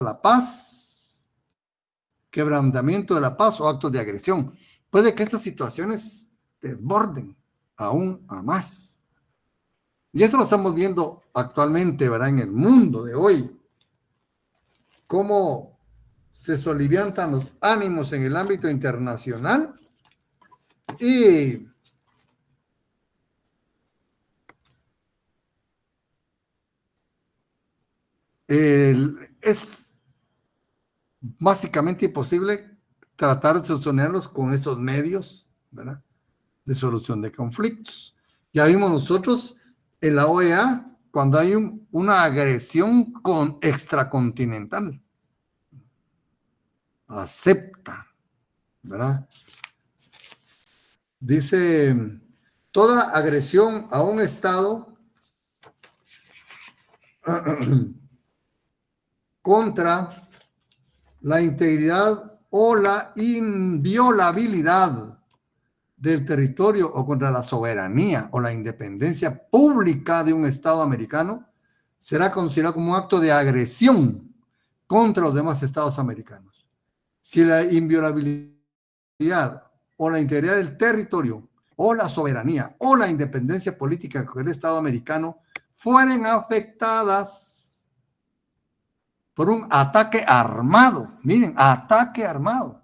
la paz, quebrantamiento de la paz o actos de agresión. Puede que estas situaciones desborden aún a más. Y eso lo estamos viendo actualmente, ¿verdad? En el mundo de hoy. Cómo se soliviantan los ánimos en el ámbito internacional y es básicamente imposible tratar de solucionarlos con estos medios, ¿verdad?, de solución de conflictos. Ya vimos nosotros en la OEA cuando hay una agresión extracontinental. Acepta, ¿verdad? Dice, toda agresión a un Estado contra la integridad o la inviolabilidad del territorio o contra la soberanía o la independencia pública de un Estado americano será considerado como un acto de agresión contra los demás Estados americanos. Si la inviolabilidad o la integridad del territorio o la soberanía o la independencia política del Estado americano fueren afectadas por un ataque armado, miren, ataque armado,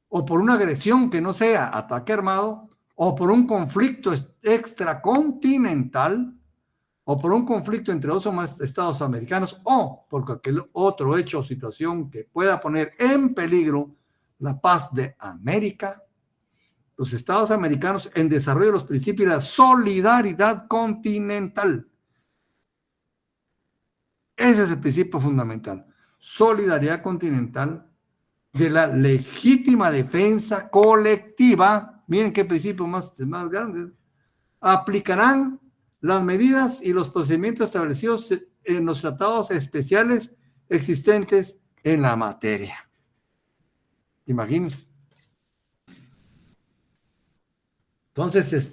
o por una agresión que no sea ataque armado, o por un conflicto extracontinental, o por un conflicto entre dos o más estados americanos, o por cualquier otro hecho o situación que pueda poner en peligro la paz de América, los estados americanos en desarrollo de los principios de la solidaridad continental. Ese es el principio fundamental. Solidaridad continental, de la legítima defensa colectiva. Miren qué principios más grandes. Aplicarán las medidas y los procedimientos establecidos en los tratados especiales existentes en la materia. Imagínense. Entonces,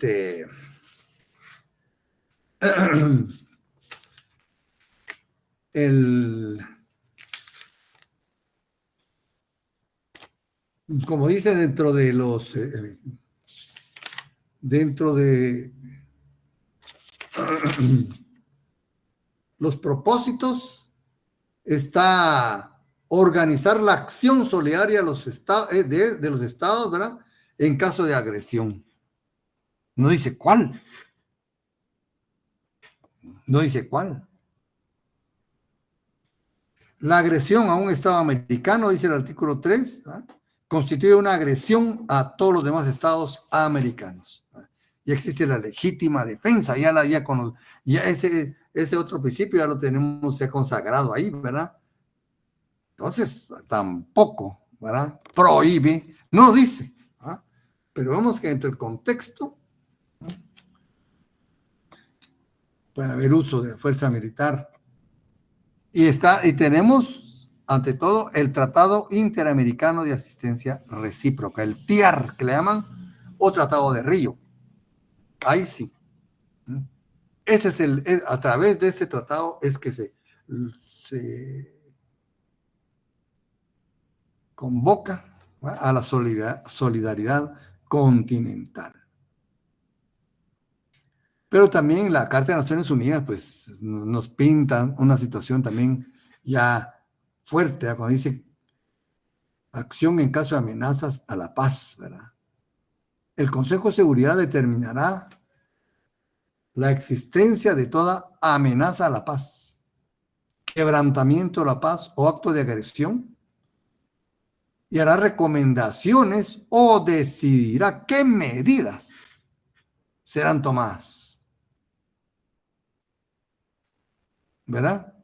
como dice dentro de los propósitos está organizar la acción solidaria de los estados, ¿verdad?, en caso de agresión. No dice cuál. No dice cuál. La agresión a un Estado americano, dice el artículo 3, ¿verdad?, constituye una agresión a todos los demás estados americanos. Ya existe la legítima defensa, ya ese otro principio ya lo tenemos ya consagrado ahí, ¿verdad? Entonces, tampoco, ¿verdad?, prohíbe, no dice, ¿verdad?, pero vemos que dentro del contexto puede haber uso de fuerza militar. Y tenemos, ante todo, el Tratado Interamericano de Asistencia Recíproca, el TIAR, que le llaman, o Tratado de Río. Ahí sí. A través de este tratado es que se convoca, ¿verdad?, a la solidaridad continental. Pero también la Carta de Naciones Unidas, pues, nos pinta una situación también ya fuerte, ¿verdad?, cuando dice acción en caso de amenazas a la paz, ¿verdad? El Consejo de Seguridad determinará la existencia de toda amenaza a la paz, quebrantamiento de la paz o acto de agresión, y hará recomendaciones o decidirá qué medidas serán tomadas, ¿verdad?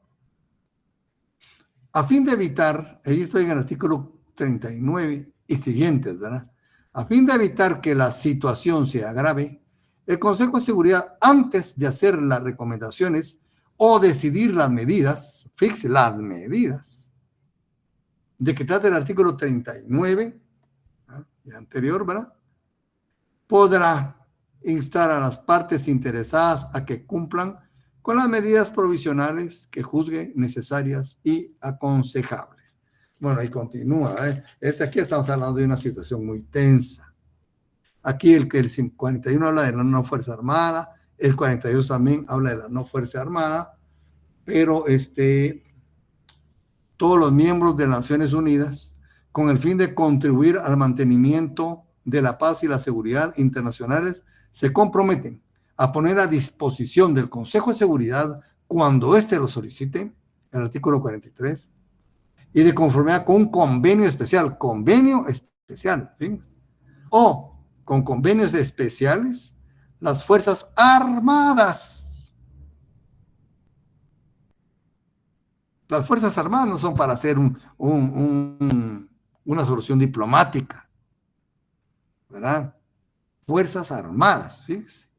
A fin de evitar, ahí estoy en el artículo 39 y siguientes, ¿verdad? A fin de evitar que la situación se agrave, el Consejo de Seguridad, antes de hacer las recomendaciones o decidir las medidas, fixe las medidas, de que trata el artículo 39, ¿verdad?, y anterior, ¿verdad?, podrá instar a las partes interesadas a que cumplan con las medidas provisionales que juzgue necesarias y aconsejables. Bueno, ahí continúa. Aquí estamos hablando de una situación muy tensa. Aquí el 41 habla de la no fuerza armada, el 42 también habla de la no fuerza armada, pero todos los miembros de las Naciones Unidas, con el fin de contribuir al mantenimiento de la paz y la seguridad internacionales, se comprometen a poner a disposición del Consejo de Seguridad, cuando éste lo solicite, el artículo 43, y de conformidad con un convenio especial, ¿sí? O con convenios especiales, las Fuerzas Armadas. Las Fuerzas Armadas no son para hacer una solución diplomática, ¿verdad? Fuerzas Armadas, fíjense.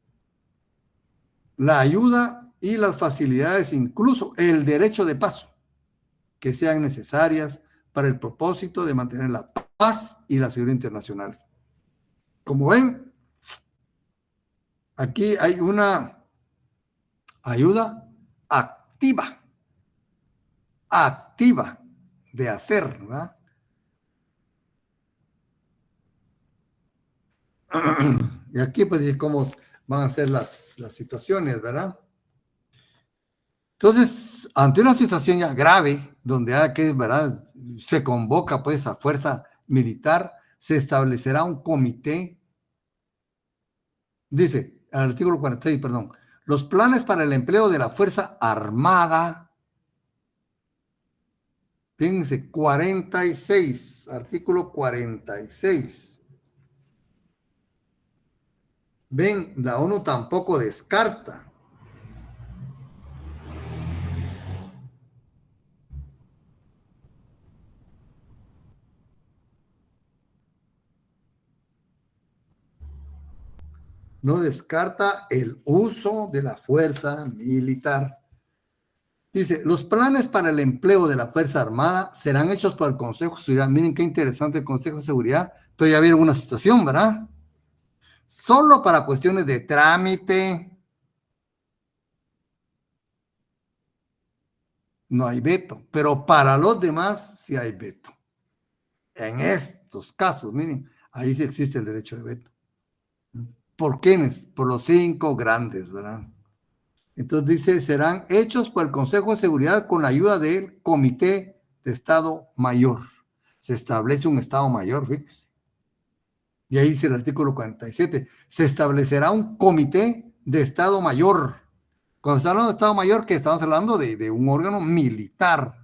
La ayuda y las facilidades, incluso el derecho de paso, que sean necesarias para el propósito de mantener la paz y la seguridad internacional. Como ven, aquí hay una ayuda activa de hacer, ¿verdad? Y aquí pues cómo van a ser las situaciones, ¿verdad? Entonces, ante una situación ya grave, donde hay que, ¿verdad?, se convoca pues a fuerza militar, se establecerá un comité, dice, al artículo 46, perdón, los planes para el empleo de la Fuerza Armada, fíjense, 46, artículo 46. Ven, la ONU tampoco descarta el uso de la fuerza militar. Dice, los planes para el empleo de la Fuerza Armada serán hechos por el Consejo de Seguridad. Miren qué interesante el Consejo de Seguridad. Pero ya vieron una situación, ¿verdad? Solo para cuestiones de trámite no hay veto, pero para los demás sí hay veto. En estos casos, miren, ahí sí existe el derecho de veto. ¿Por quiénes? Por los 5 grandes, ¿verdad? Entonces dice, serán hechos por el Consejo de Seguridad con la ayuda del Comité de Estado Mayor. Se establece un Estado Mayor, fíjese. Y ahí dice el artículo 47, se establecerá un Comité de Estado Mayor. Cuando está hablando de Estado Mayor, que estamos hablando de un órgano militar,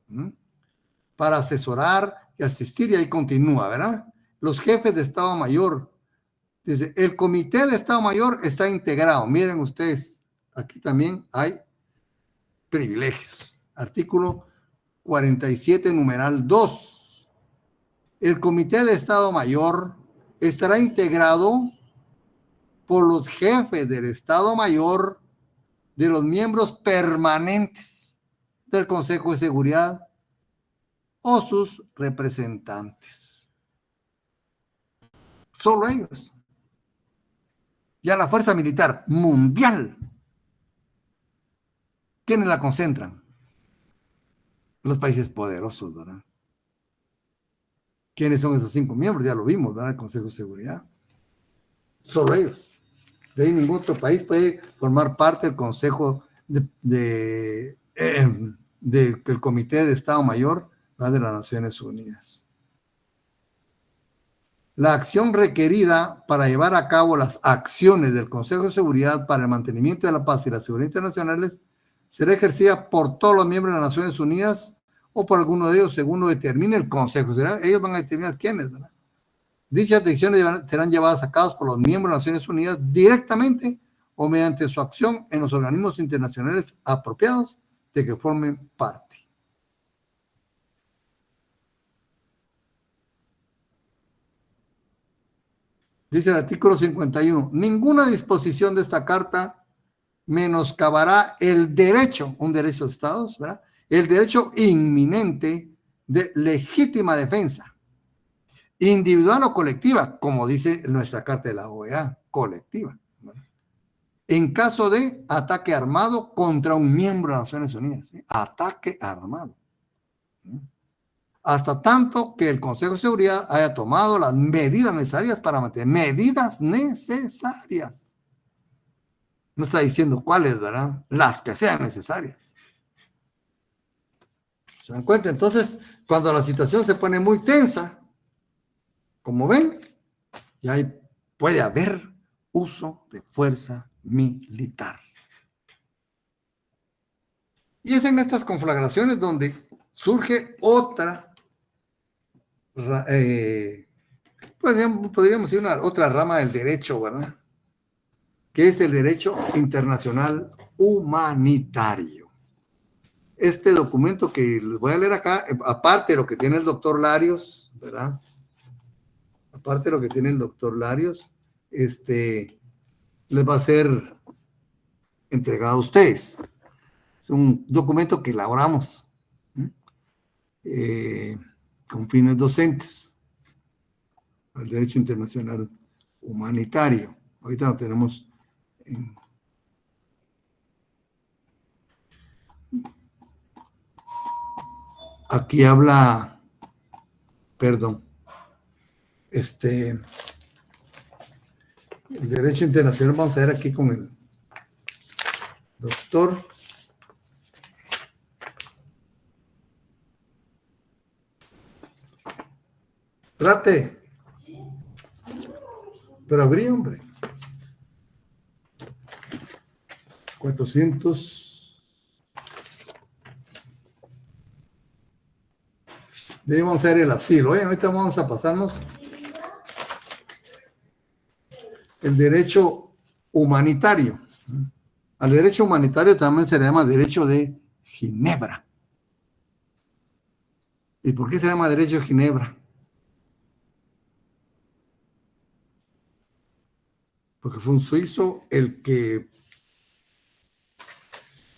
¿sí? Para asesorar y asistir, y ahí continúa, ¿verdad? Los jefes de Estado Mayor. Dice, el Comité de Estado Mayor está integrado. Miren ustedes, aquí también hay privilegios. Artículo 47, numeral 2. El Comité de Estado Mayor estará integrado por los jefes del Estado Mayor, de los miembros permanentes del Consejo de Seguridad o sus representantes. Solo ellos. Ya la fuerza militar mundial, ¿quiénes la concentran? Los países poderosos, ¿verdad? ¿Quiénes son esos 5 miembros? Ya lo vimos, ¿verdad? El Consejo de Seguridad. Solo ellos. De ahí ningún otro país puede formar parte del Consejo del Comité de Estado Mayor, ¿verdad?, de las Naciones Unidas. La acción requerida para llevar a cabo las acciones del Consejo de Seguridad para el mantenimiento de la paz y la seguridad internacionales será ejercida por todos los miembros de las Naciones Unidas o por alguno de ellos, según lo determine el Consejo de Seguridad. Ellos van a determinar quiénes, ¿verdad? Dichas decisiones serán llevadas a cabo por los miembros de las Naciones Unidas directamente o mediante su acción en los organismos internacionales apropiados de que formen parte. Dice el artículo 51, ninguna disposición de esta carta menoscabará el derecho, un derecho de Estados, ¿verdad?, el derecho inminente de legítima defensa, individual o colectiva, como dice nuestra carta de la OEA, colectiva, ¿verdad?, en caso de ataque armado contra un miembro de las Naciones Unidas. ¿Sí? Ataque armado. ¿Sí? Hasta tanto que el Consejo de Seguridad haya tomado las medidas necesarias para mantener medidas necesarias. No está diciendo cuáles, ¿verdad? Las que sean necesarias. ¿Se dan cuenta? Entonces, cuando la situación se pone muy tensa, como ven, ya puede haber uso de fuerza militar. Y es en estas conflagraciones donde surge otra, podríamos decir otra rama del derecho, ¿verdad? Que es el derecho internacional humanitario. Este documento que les voy a leer acá, aparte de lo que tiene el doctor Larios, ¿verdad? Aparte de lo que tiene el doctor Larios, les va a ser entregado a ustedes. Es un documento que elaboramos con fines docentes al derecho internacional humanitario. Ahorita lo tenemos en... Aquí habla, perdón, el derecho internacional, vamos a ver aquí con el doctor Trate. Pero abrí, hombre. 400. Debemos hacer el asilo. Ahorita vamos a pasarnos el derecho humanitario. Al derecho humanitario también se le llama derecho de Ginebra. ¿Y por qué se llama derecho de Ginebra? Porque fue un suizo el que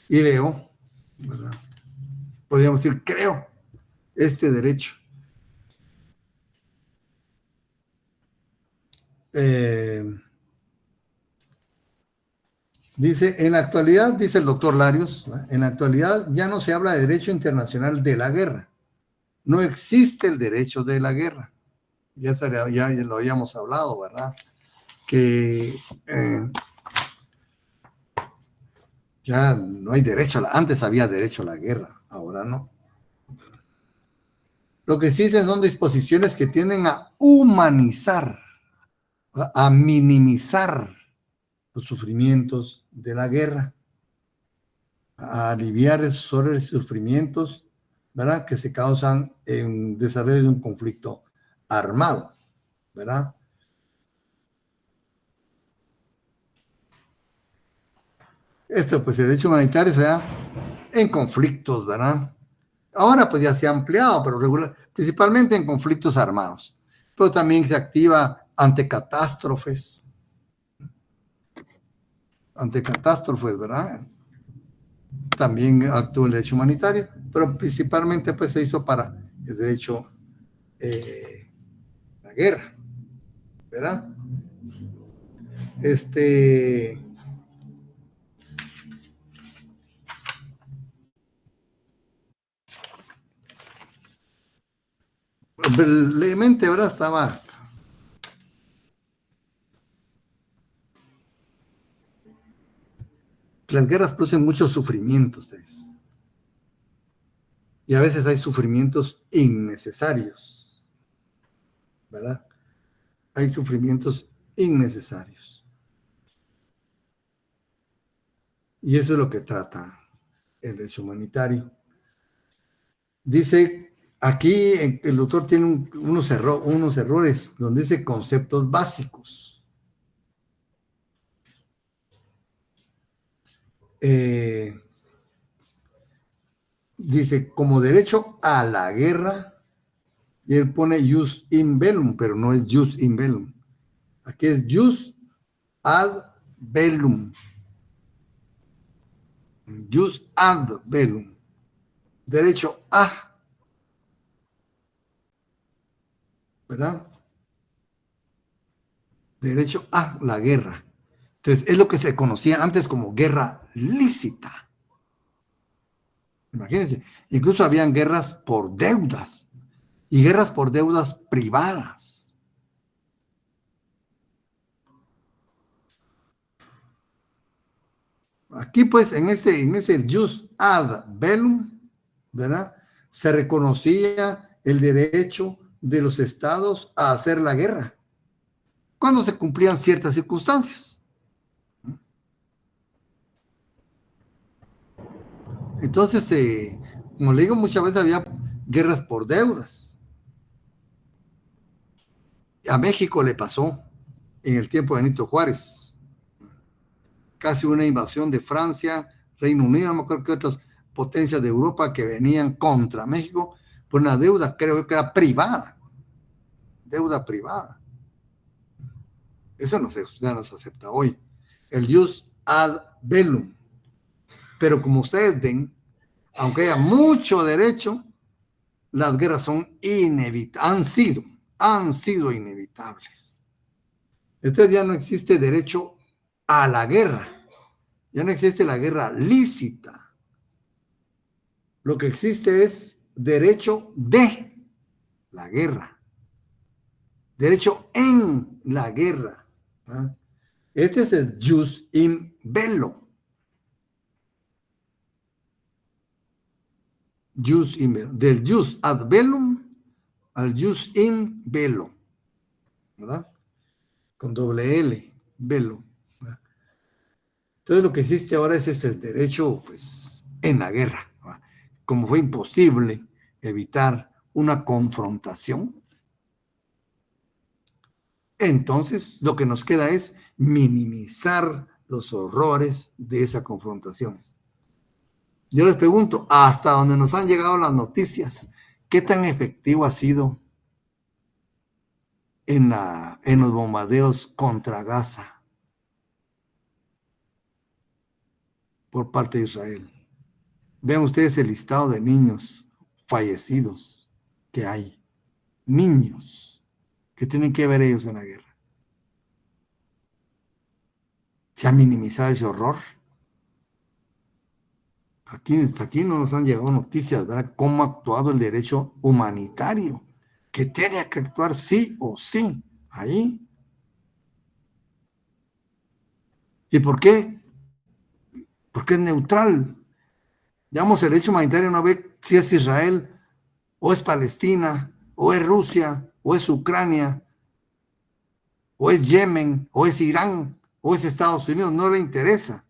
ideó, ¿verdad? Podríamos decir, creó este derecho. Dice, en la actualidad, dice el doctor Larios, ¿no? En la actualidad ya no se habla de derecho internacional de la guerra. No existe el derecho de la guerra. Ya lo habíamos hablado, ¿verdad? Que ya no hay derecho, antes había derecho a la guerra, ahora no. Lo que sí son disposiciones que tienden a humanizar, a minimizar los sufrimientos de la guerra, a aliviar esos sufrimientos, ¿verdad? Que se causan en desarrollo de un conflicto armado, ¿verdad? Esto, pues, el derecho humanitario se da en conflictos, ¿verdad? Ahora, pues, ya se ha ampliado, pero principalmente en conflictos armados. Pero también se activa ante catástrofes, ¿verdad? También actúa el derecho humanitario, pero principalmente, pues, se hizo para el derecho la guerra, ¿verdad? Brevemente, ¿verdad? Estaba... Las guerras producen muchos sufrimientos, ustedes. Y a veces hay sufrimientos innecesarios, ¿verdad? Hay sufrimientos innecesarios. Y eso es lo que trata el derecho humanitario. Dice, aquí el doctor tiene unos errores donde dice conceptos básicos. Dice, como derecho a la guerra, y él pone jus in bellum, pero no es jus in bellum. Aquí es jus ad bellum. Jus ad bellum. Derecho a, ¿verdad? Derecho a la guerra. Entonces, es lo que se conocía antes como guerra lícita. Imagínense, incluso habían guerras por deudas y guerras por deudas privadas. Aquí, pues, en ese jus ad bellum, ¿verdad? Se reconocía el derecho de los estados a hacer la guerra cuando se cumplían ciertas circunstancias. Entonces, como le digo, muchas veces había guerras por deudas. A México le pasó en el tiempo de Benito Juárez. Casi una invasión de Francia, Reino Unido, no me acuerdo qué otras potencias de Europa que venían contra México por una deuda, creo que era privada. Deuda privada. Eso ya no se acepta hoy. El jus ad bellum. Pero como ustedes ven, aunque haya mucho derecho, las guerras son inevitables, han sido inevitables. Entonces ya no existe derecho a la guerra, ya no existe la guerra lícita. Lo que existe es derecho de la guerra, derecho en la guerra. ¿Ah? Este es el jus in bello. Jus in bello. Del jus ad bellum al jus in bello, ¿verdad? Con doble L, bello. ¿Verdad? Entonces lo que existe ahora es este derecho, pues, en la guerra. ¿Verdad? Como fue imposible evitar una confrontación, entonces lo que nos queda es minimizar los horrores de esa confrontación. Yo les pregunto, hasta donde nos han llegado las noticias, ¿qué tan efectivo ha sido en los bombardeos contra Gaza por parte de Israel? Vean ustedes el listado de niños fallecidos que hay. Niños que tienen que ver ellos en la guerra. ¿Se ha minimizado ese horror? Aquí no nos han llegado noticias, ¿verdad? Cómo ha actuado el derecho humanitario, que tiene que actuar sí o sí ahí. ¿Y por qué? Porque es neutral. Digamos, el derecho humanitario no ve si es Israel, o es Palestina, o es Rusia, o es Ucrania, o es Yemen, o es Irán, o es Estados Unidos, no le interesa.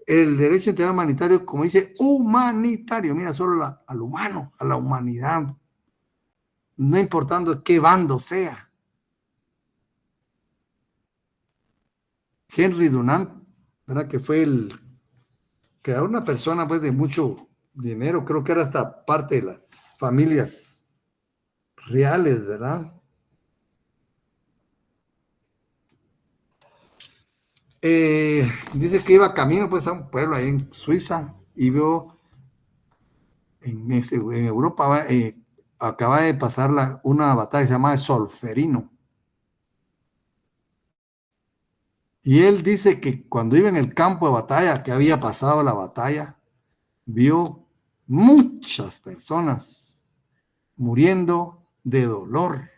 El derecho internacional humanitario, como dice, humanitario, mira, solo al humano, a la humanidad, no importando qué bando sea. Henry Dunant, ¿verdad? Que fue que era una persona pues de mucho dinero, creo que era hasta parte de las familias reales, ¿verdad? Dice que iba camino pues a un pueblo ahí en Suiza y vio en Europa acaba de pasar una batalla que se llama Solferino. Y él dice que cuando iba en el campo de batalla, que había pasado la batalla, vio muchas personas muriendo de dolor,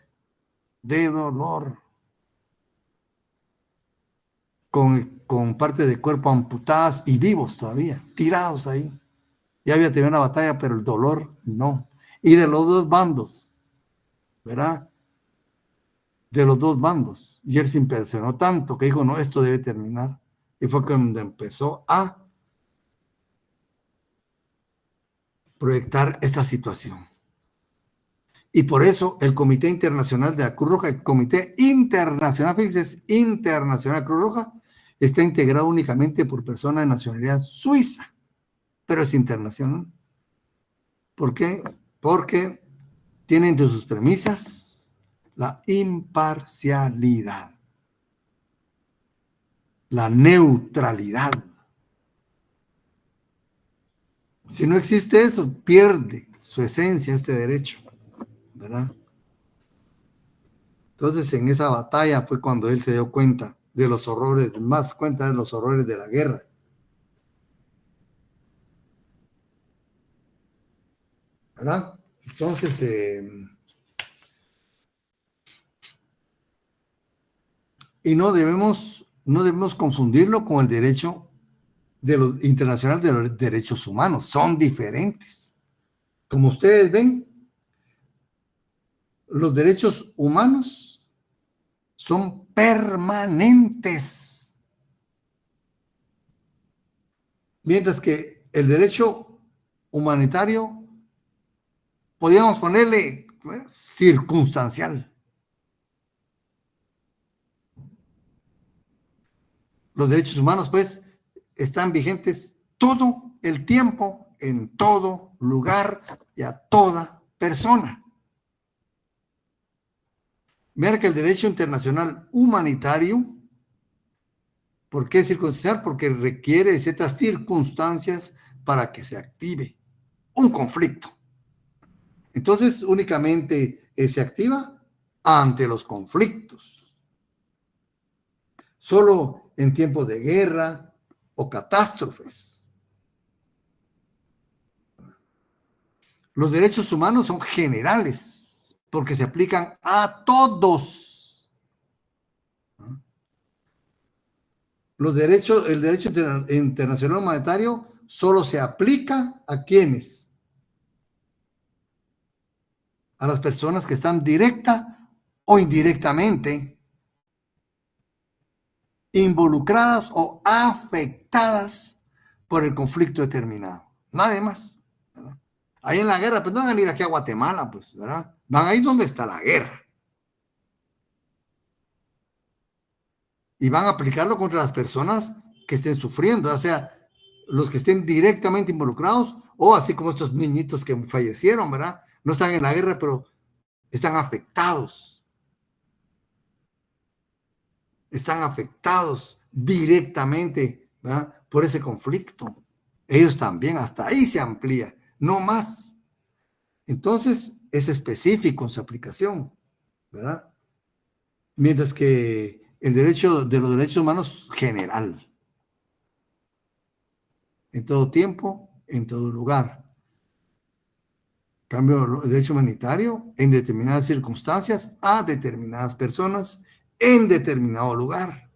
con parte de cuerpo amputadas y vivos todavía, tirados ahí. Ya había tenido una batalla, pero el dolor no. Y de los dos bandos, ¿verdad? De los dos bandos. Y él se impresionó tanto que dijo, no, esto debe terminar. Y fue cuando empezó a proyectar esta situación. Y por eso el Comité Internacional de la Cruz Roja, el Comité Internacional, fíjense, Internacional Cruz Roja, está integrado únicamente por personas de nacionalidad suiza, pero es internacional. ¿Por qué? Porque tiene entre sus premisas la imparcialidad, la neutralidad. Si no existe eso, pierde su esencia este derecho, ¿verdad? Entonces, en esa batalla fue cuando él se dio cuenta de los horrores, más cuenta de los horrores de la guerra. ¿Verdad? Entonces, y no debemos confundirlo con el derecho internacional de los derechos humanos. Son diferentes. Como ustedes ven, los derechos humanos son permanentes, mientras que el derecho humanitario podríamos ponerle circunstancial. Los derechos humanos, pues, están vigentes todo el tiempo, en todo lugar y a toda persona. Mira que el derecho internacional humanitario, ¿por qué circunstancial? Porque requiere ciertas circunstancias para que se active un conflicto. Entonces, únicamente se activa ante los conflictos. Solo en tiempos de guerra o catástrofes. Los derechos humanos son generales porque se aplican a todos. El derecho internacional humanitario solo se aplica a quienes, a las personas que están directa o indirectamente involucradas o afectadas por el conflicto determinado. Nada más. ¿Verdad? Ahí en la guerra, pues no van a ir aquí a Guatemala, pues, ¿verdad? Van ahí donde está la guerra. Y van a aplicarlo contra las personas que estén sufriendo, ya sea los que estén directamente involucrados o así como estos niñitos que fallecieron, ¿verdad? No están en la guerra, pero están afectados. Están afectados directamente, ¿verdad? Por ese conflicto. Ellos también, hasta ahí se amplía, no más. Entonces, es específico en su aplicación, ¿verdad? Mientras que el derecho de los derechos humanos general, en todo tiempo, en todo lugar. En cambio, el derecho humanitario, en determinadas circunstancias, a determinadas personas, en determinado lugar.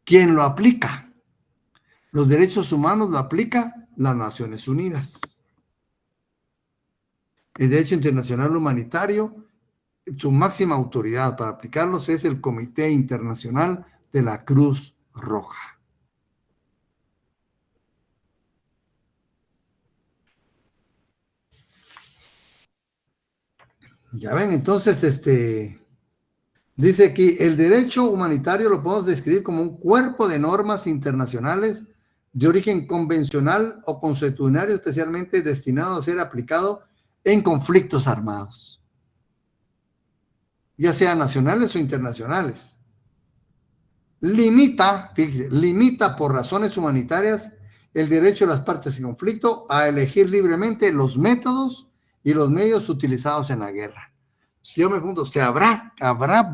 ¿Quién lo aplica? Los derechos humanos lo aplica las Naciones Unidas. El derecho internacional humanitario, su máxima autoridad para aplicarlos es el Comité Internacional de la Cruz Roja. Ya ven, entonces, dice aquí, el derecho humanitario lo podemos describir como un cuerpo de normas internacionales de origen convencional o consuetudinario, especialmente destinado a ser aplicado en conflictos armados, ya sean nacionales o internacionales. Fíjese, limita por razones humanitarias el derecho de las partes en conflicto a elegir libremente los métodos y los medios utilizados en la guerra. Yo me pregunto, ¿se habrá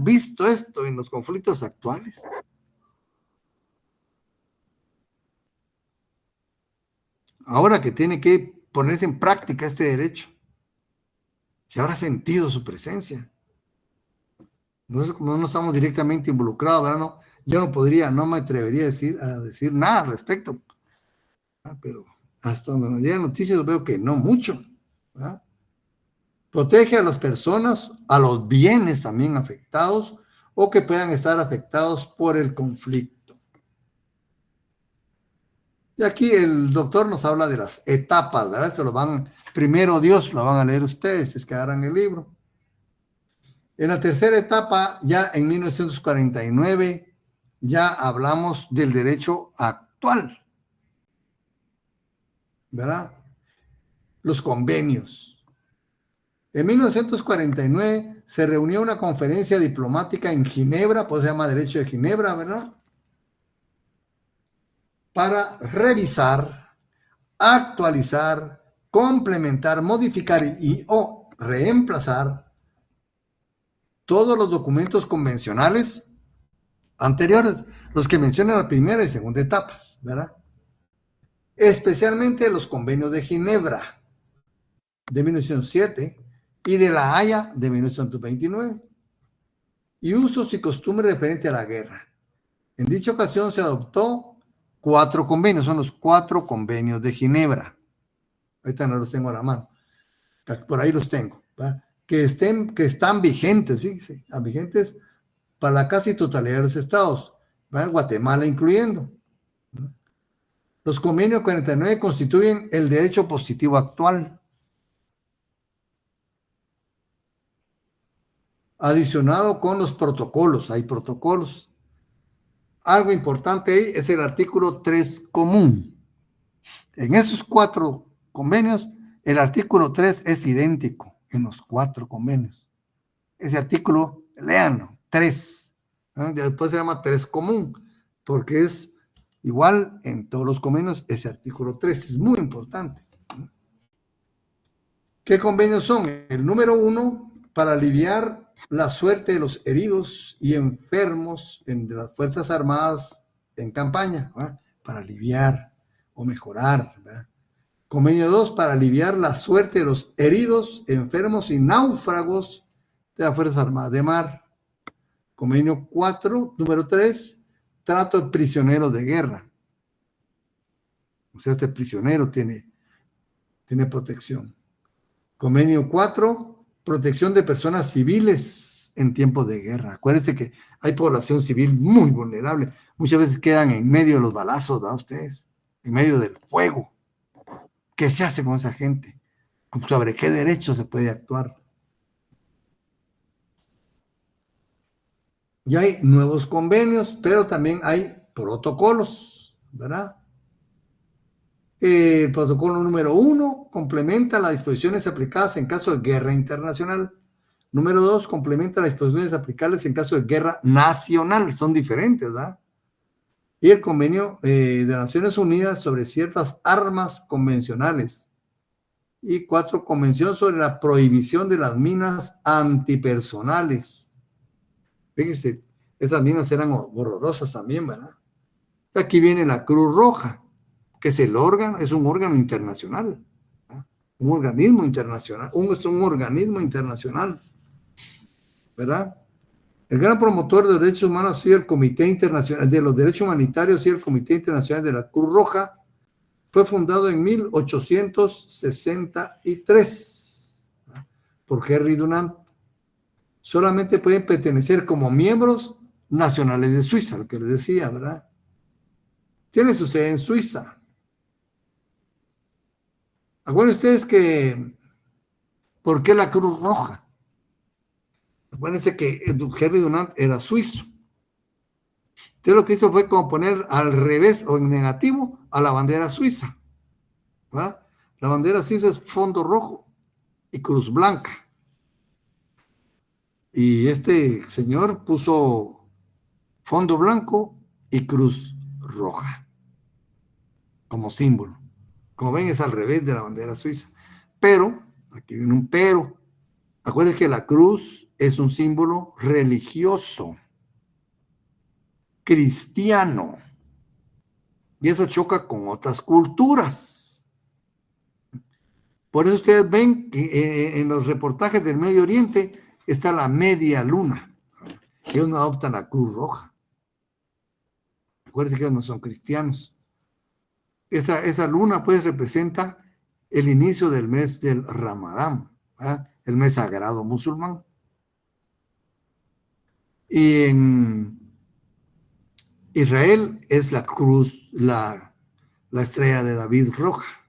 visto esto en los conflictos actuales? Ahora que tiene que ponerse en práctica este derecho, ¿se habrá sentido su presencia? Nosotros, como no estamos directamente involucrados, ¿verdad? No, yo no me atrevería a decir nada al respecto. Pero hasta donde nos llegan noticias veo que no mucho, ¿verdad? Protege a las personas, a los bienes también afectados o que puedan estar afectados por el conflicto. Y aquí el doctor nos habla de las etapas, ¿verdad? Esto primero Dios, lo van a leer ustedes, es que agarran el libro. En la tercera etapa, ya en 1949, ya hablamos del derecho actual, ¿verdad? Los convenios. En 1949 se reunió una conferencia diplomática en Ginebra, pues se llama Derecho de Ginebra, ¿verdad? Para revisar, actualizar, complementar, modificar o reemplazar todos los documentos convencionales anteriores, los que mencionan la primera y segunda etapas, ¿verdad? Especialmente los convenios de Ginebra de 1907 y de La Haya de 1929, y usos y costumbres referentes a la guerra. En dicha ocasión se adoptó 4 convenios, son los 4 convenios de Ginebra. Ahorita no los tengo a la mano, por ahí los tengo, ¿verdad? Que están vigentes, fíjense, vigentes para la casi totalidad de los estados, ¿verdad? Guatemala incluyendo. Los convenios 49 constituyen el derecho positivo actual, adicionado con los protocolos. Hay protocolos. Algo importante ahí es el artículo 3 común. En esos 4 convenios, el artículo 3 es idéntico en los 4 convenios. Ese artículo, léanlo, 3. ¿no? Después se llama 3 común, porque es igual en todos los convenios. Ese artículo 3 es muy importante. ¿Qué convenios son? El número 1, para aliviar la suerte de los heridos y enfermos de las Fuerzas Armadas en campaña, ¿verdad? Para aliviar o mejorar, ¿verdad? Convenio 2, para aliviar la suerte de los heridos, enfermos y náufragos de las Fuerzas Armadas de mar. Convenio 4, número 3, trato de prisioneros de guerra. O sea, este prisionero tiene protección. Convenio 4, protección de personas civiles en tiempos de guerra. Acuérdense que hay población civil muy vulnerable. Muchas veces quedan en medio de los balazos, ¿verdad ustedes? En medio del fuego. ¿Qué se hace con esa gente? ¿Sobre qué derecho se puede actuar? Y hay nuevos convenios, pero también hay protocolos, ¿verdad? El protocolo número 1 complementa las disposiciones aplicadas en caso de guerra internacional. Número 2, complementa las disposiciones aplicables en caso de guerra nacional. Son diferentes, ¿verdad? Y el convenio de Naciones Unidas sobre ciertas armas convencionales. Y 4, convención sobre la prohibición de las minas antipersonales. Fíjense, estas minas eran horrorosas también, ¿verdad? Aquí viene la Cruz Roja, que es un órgano internacional, ¿no? Un organismo internacional, es un organismo internacional, ¿verdad? El gran promotor de los derechos humanos ha sido el Comité Internacional de los Derechos Humanitarios y el Comité Internacional de la Cruz Roja. Fue fundado en 1863 por Henry Dunant. Solamente pueden pertenecer como miembros nacionales de Suiza, lo que les decía, ¿verdad? Tiene su sede en Suiza. Acuérdense ustedes que, ¿por qué la Cruz Roja? Acuérdense que Henry Dunant era suizo. Entonces lo que hizo fue como poner al revés o en negativo a la bandera suiza, ¿verdad? La bandera suiza es fondo rojo y cruz blanca. Y este señor puso fondo blanco y cruz roja como símbolo. Como ven, es al revés de la bandera suiza. Pero, aquí viene un pero. Acuérdense que la cruz es un símbolo religioso, cristiano. Y eso choca con otras culturas. Por eso ustedes ven que en los reportajes del Medio Oriente está la media luna. Ellos no adoptan la Cruz Roja. Acuérdense que ellos no son cristianos. Esa luna pues representa el inicio del mes del Ramadán, ¿verdad? El mes sagrado musulmán. Y en Israel es la cruz, la estrella de David roja.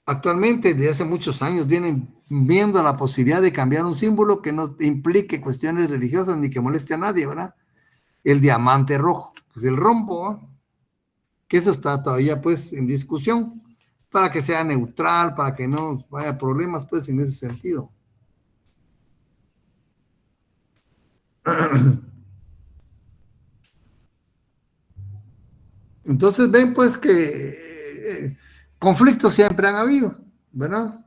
Actualmente, desde hace muchos años, vienen viendo la posibilidad de cambiar un símbolo que no implique cuestiones religiosas ni que moleste a nadie, ¿verdad? El diamante rojo, pues el rombo, ¿eh? Que eso está todavía pues en discusión, para que sea neutral, para que no haya problemas pues en ese sentido. Entonces ven pues que conflictos siempre han habido, ¿verdad?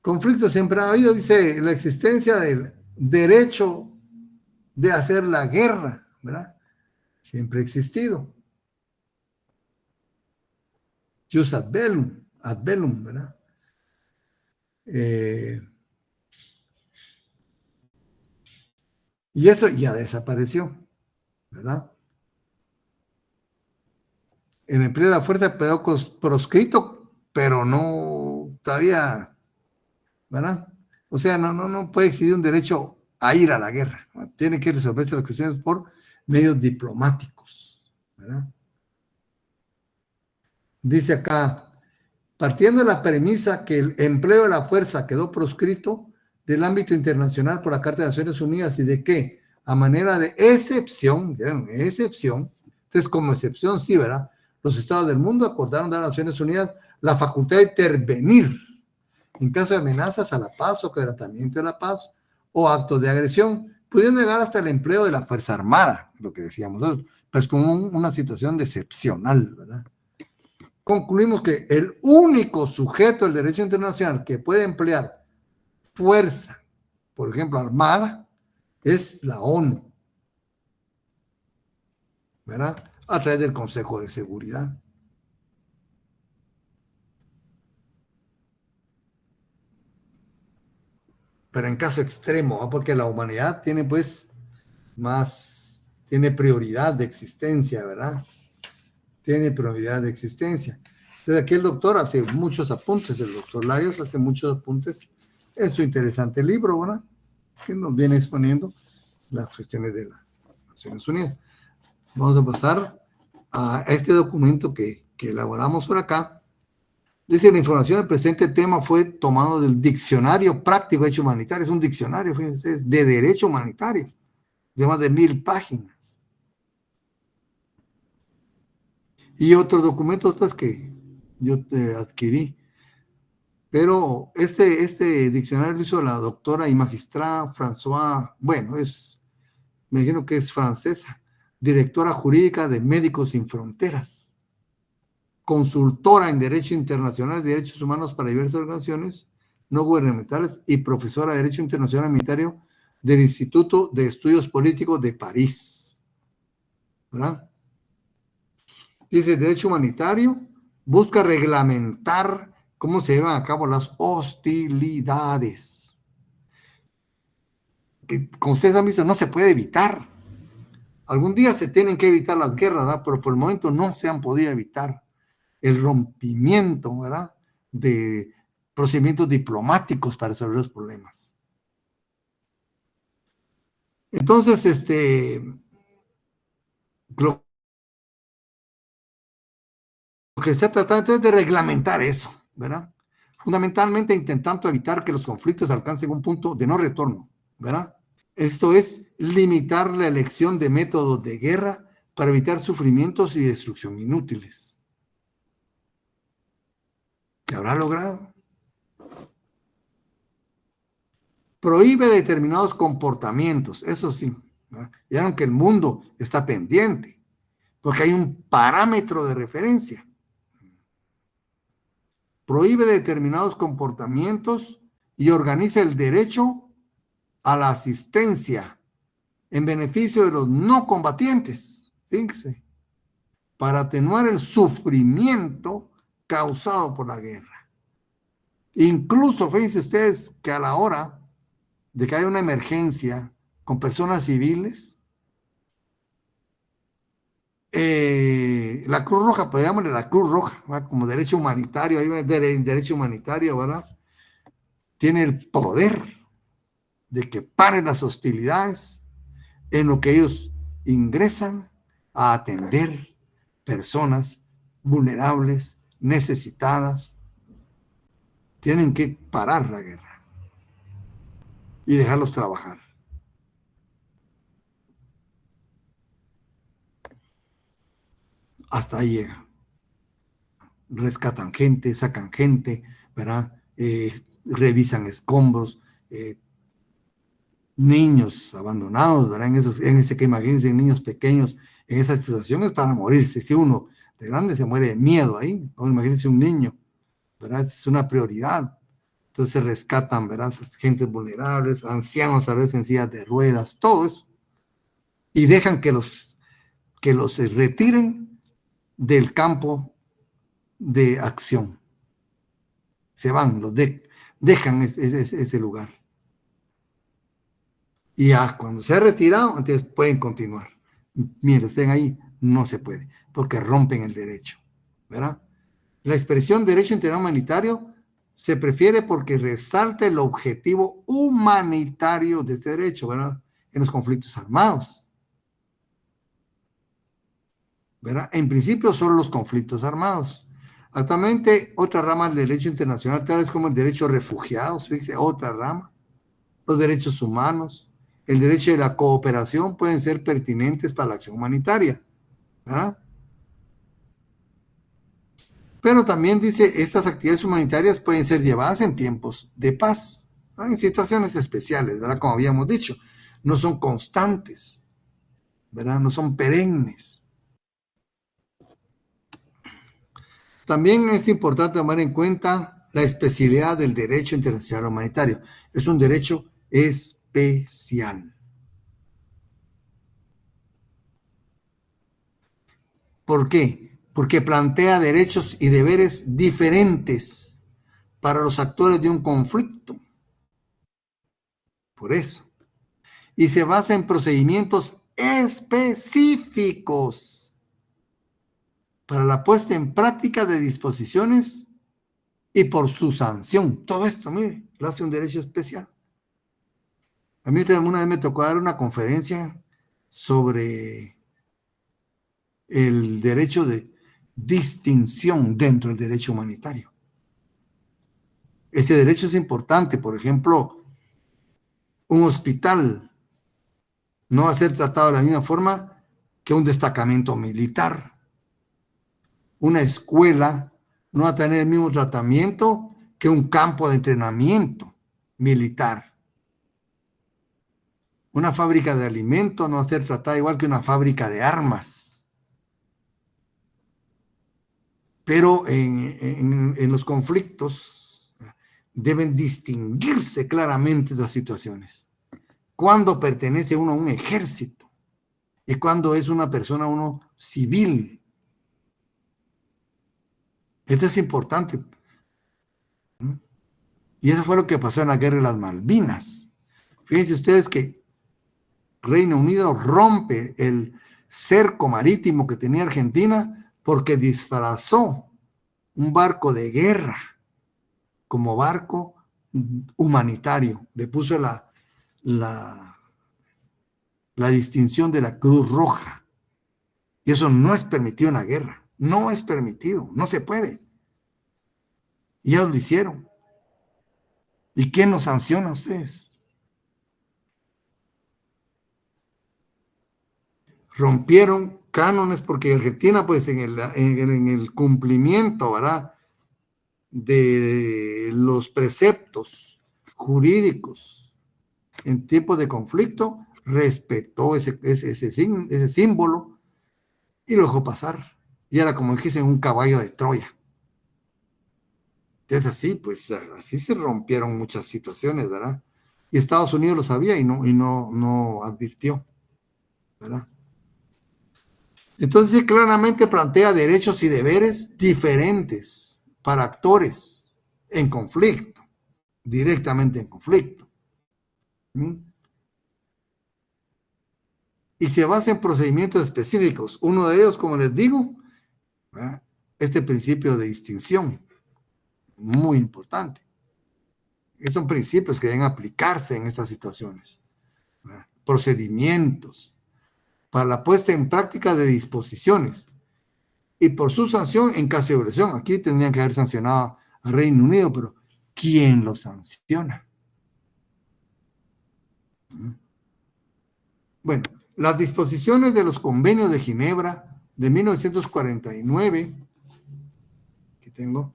Conflicto siempre ha habido, dice, la existencia del derecho de hacer la guerra, ¿verdad? Siempre ha existido. Jus ad bellum, ¿verdad? Y eso ya desapareció, ¿verdad? El empleo de la fuerza quedó proscrito, pero no todavía, ¿verdad? O sea, no puede existir un derecho a ir a la guerra, ¿no? Tiene que resolverse las cuestiones por medios diplomáticos, ¿verdad? Dice acá, partiendo de la premisa que el empleo de la fuerza quedó proscrito del ámbito internacional por la Carta de Naciones Unidas y de que, a manera de excepción, entonces como excepción sí, ¿verdad? Los estados del mundo acordaron dar a las Naciones Unidas la facultad de intervenir en caso de amenazas a la paz o quebrantamiento de la paz o actos de agresión, pudiendo llegar hasta el empleo de la Fuerza Armada, lo que decíamos, pero es como una situación excepcional, ¿verdad? Concluimos que el único sujeto del derecho internacional que puede emplear fuerza, por ejemplo, armada, es la ONU, ¿verdad? A través del Consejo de Seguridad. Pero en caso extremo, ¿no? Porque la humanidad tiene pues tiene prioridad de existencia, ¿verdad? Tiene prioridad de existencia. Entonces aquí el doctor hace muchos apuntes, el doctor Larios hace muchos apuntes en su interesante libro, ¿verdad? Que nos viene exponiendo las cuestiones de las Naciones Unidas. Vamos a pasar a este documento que elaboramos por acá. Dice, la información del presente tema fue tomado del Diccionario Práctico de Derecho Humanitario. Es un diccionario, fíjense, de Derecho Humanitario, de más de 1000 páginas. Y otros documentos pues, que yo adquirí. Pero este diccionario lo hizo la doctora y magistrada François, bueno, me imagino que es francesa, directora jurídica de Médicos Sin Fronteras, consultora en Derecho Internacional y Derechos Humanos para diversas organizaciones no gubernamentales y profesora de Derecho Internacional Humanitario del Instituto de Estudios Políticos de París. ¿Verdad? Dice, Derecho Humanitario busca reglamentar cómo se llevan a cabo las hostilidades. Que, como ustedes han visto, no se puede evitar. Algún día se tienen que evitar las guerras, ¿verdad? Pero por el momento no se han podido evitar. El rompimiento, ¿verdad? De procedimientos diplomáticos para resolver los problemas. Entonces, lo que se está tratando es de reglamentar eso, ¿verdad? Fundamentalmente intentando evitar que los conflictos alcancen un punto de no retorno, ¿verdad? Esto es limitar la elección de métodos de guerra para evitar sufrimientos y destrucción inútiles. ¿Qué habrá logrado? Prohíbe determinados comportamientos, eso sí, ¿verdad? Y aunque el mundo está pendiente, porque hay un parámetro de referencia. Prohíbe determinados comportamientos y organiza el derecho a la asistencia en beneficio de los no combatientes, fíjense, para atenuar el sufrimiento causado por la guerra. Incluso, fíjense ustedes que a la hora de que haya una emergencia con personas civiles, la Cruz Roja, pues llamarle la Cruz Roja, ¿verdad? Como derecho humanitario, hay derecho humanitario, ¿verdad? Tiene el poder de que paren las hostilidades en lo que ellos ingresan a atender personas vulnerables, necesitadas. Tienen que parar la guerra y dejarlos trabajar. Hasta ahí llega. Rescatan gente, sacan gente, ¿verdad? Revisan escombros, niños abandonados, ¿verdad? En ese que imagínense, niños pequeños en esas situaciones para morirse. Si uno de grande se muere de miedo ahí, ¿no? Imagínense un niño, ¿verdad? Es una prioridad Entonces se rescatan, ¿verdad? Gentes vulnerables, ancianos a veces en sillas de ruedas, todo eso. Y dejan que los retiren del campo de acción. Se van, dejan ese lugar. Y ya cuando se ha retirado, entonces pueden continuar. Miren, estén ahí, no se puede, porque rompen el derecho, ¿verdad? La expresión derecho internacional humanitario se prefiere porque resalta el objetivo humanitario de este derecho, ¿verdad? En los conflictos armados, ¿verdad? En principio, solo los conflictos armados. Actualmente, otra rama del derecho internacional, tal vez como el derecho a refugiados, fíjese, otra rama, los derechos humanos, el derecho de la cooperación pueden ser pertinentes para la acción humanitaria, ¿verdad? Pero también dice, estas actividades humanitarias pueden ser llevadas en tiempos de paz, ¿no? En situaciones especiales, ¿verdad? Como habíamos dicho, no son constantes, ¿verdad? No son perennes. También es importante tomar en cuenta la especialidad del derecho internacional humanitario. Es un derecho especial. ¿Por qué? Porque plantea derechos y deberes diferentes para los actores de un conflicto. Por eso. Y se basa en procedimientos específicos para la puesta en práctica de disposiciones y por su sanción. Todo esto, mire, lo hace un derecho especial. A mí una vez me tocó dar una conferencia sobre el derecho de distinción dentro del derecho humanitario. Este derecho es importante. Por ejemplo, un hospital no va a ser tratado de la misma forma que un destacamento militar. Una escuela no va a tener el mismo tratamiento que un campo de entrenamiento militar. Una fábrica de alimentos no va a ser tratada igual que una fábrica de armas. Pero en los conflictos deben distinguirse claramente esas situaciones. Cuando pertenece uno a un ejército y cuando es una persona, uno civil. Esto es importante. Y eso fue lo que pasó en la guerra de las Malvinas. Fíjense ustedes que Reino Unido rompe el cerco marítimo que tenía Argentina porque disfrazó un barco de guerra como barco humanitario. Le puso la distinción de la Cruz Roja. Y eso no es permitido en la guerra. No es permitido. No se puede. Y ellos lo hicieron. ¿Y quién nos sanciona a ustedes? Rompieron cánones porque Argentina, pues en el cumplimiento, ¿verdad?, de los preceptos jurídicos en tiempos de conflicto, respetó ese símbolo y lo dejó pasar. Y era como dijese un caballo de Troya. Entonces así, pues así se rompieron muchas situaciones, ¿verdad? Y Estados Unidos lo sabía y no advirtió, ¿verdad? Entonces claramente plantea derechos y deberes diferentes para actores en conflicto, directamente en conflicto. ¿Mm? Y se basa en procedimientos específicos. Uno de ellos, como les digo, ¿verdad?, este principio de distinción, muy importante. Esos son principios que deben aplicarse en estas situaciones, ¿verdad? Procedimientos para la puesta en práctica de disposiciones y por su sanción en caso de violación. Aquí tendrían que haber sancionado al Reino Unido, pero ¿quién lo sanciona? Bueno, las disposiciones de los convenios de Ginebra de 1949, que tengo,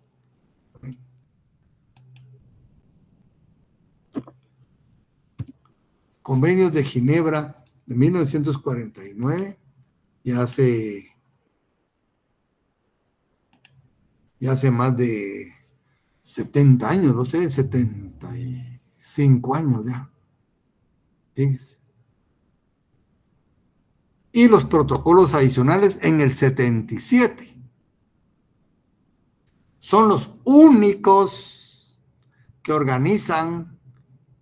convenios de Ginebra de 1949, ya hace más de 70 años, no sé, 75 años ya. Fíjense. Y los protocolos adicionales en el 77. Son los únicos que organizan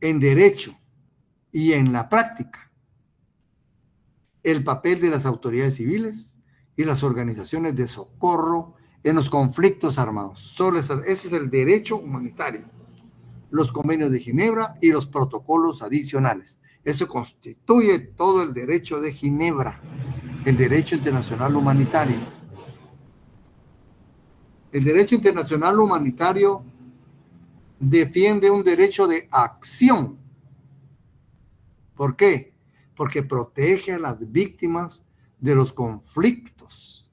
en derecho y en la práctica el papel de las autoridades civiles y las organizaciones de socorro en los conflictos armados. Solo ese es el derecho humanitario, los convenios de Ginebra y los protocolos adicionales. Eso constituye todo el derecho de Ginebra, el derecho internacional humanitario. El derecho internacional humanitario defiende un derecho de acción. ¿Por qué? Porque protege a las víctimas de los conflictos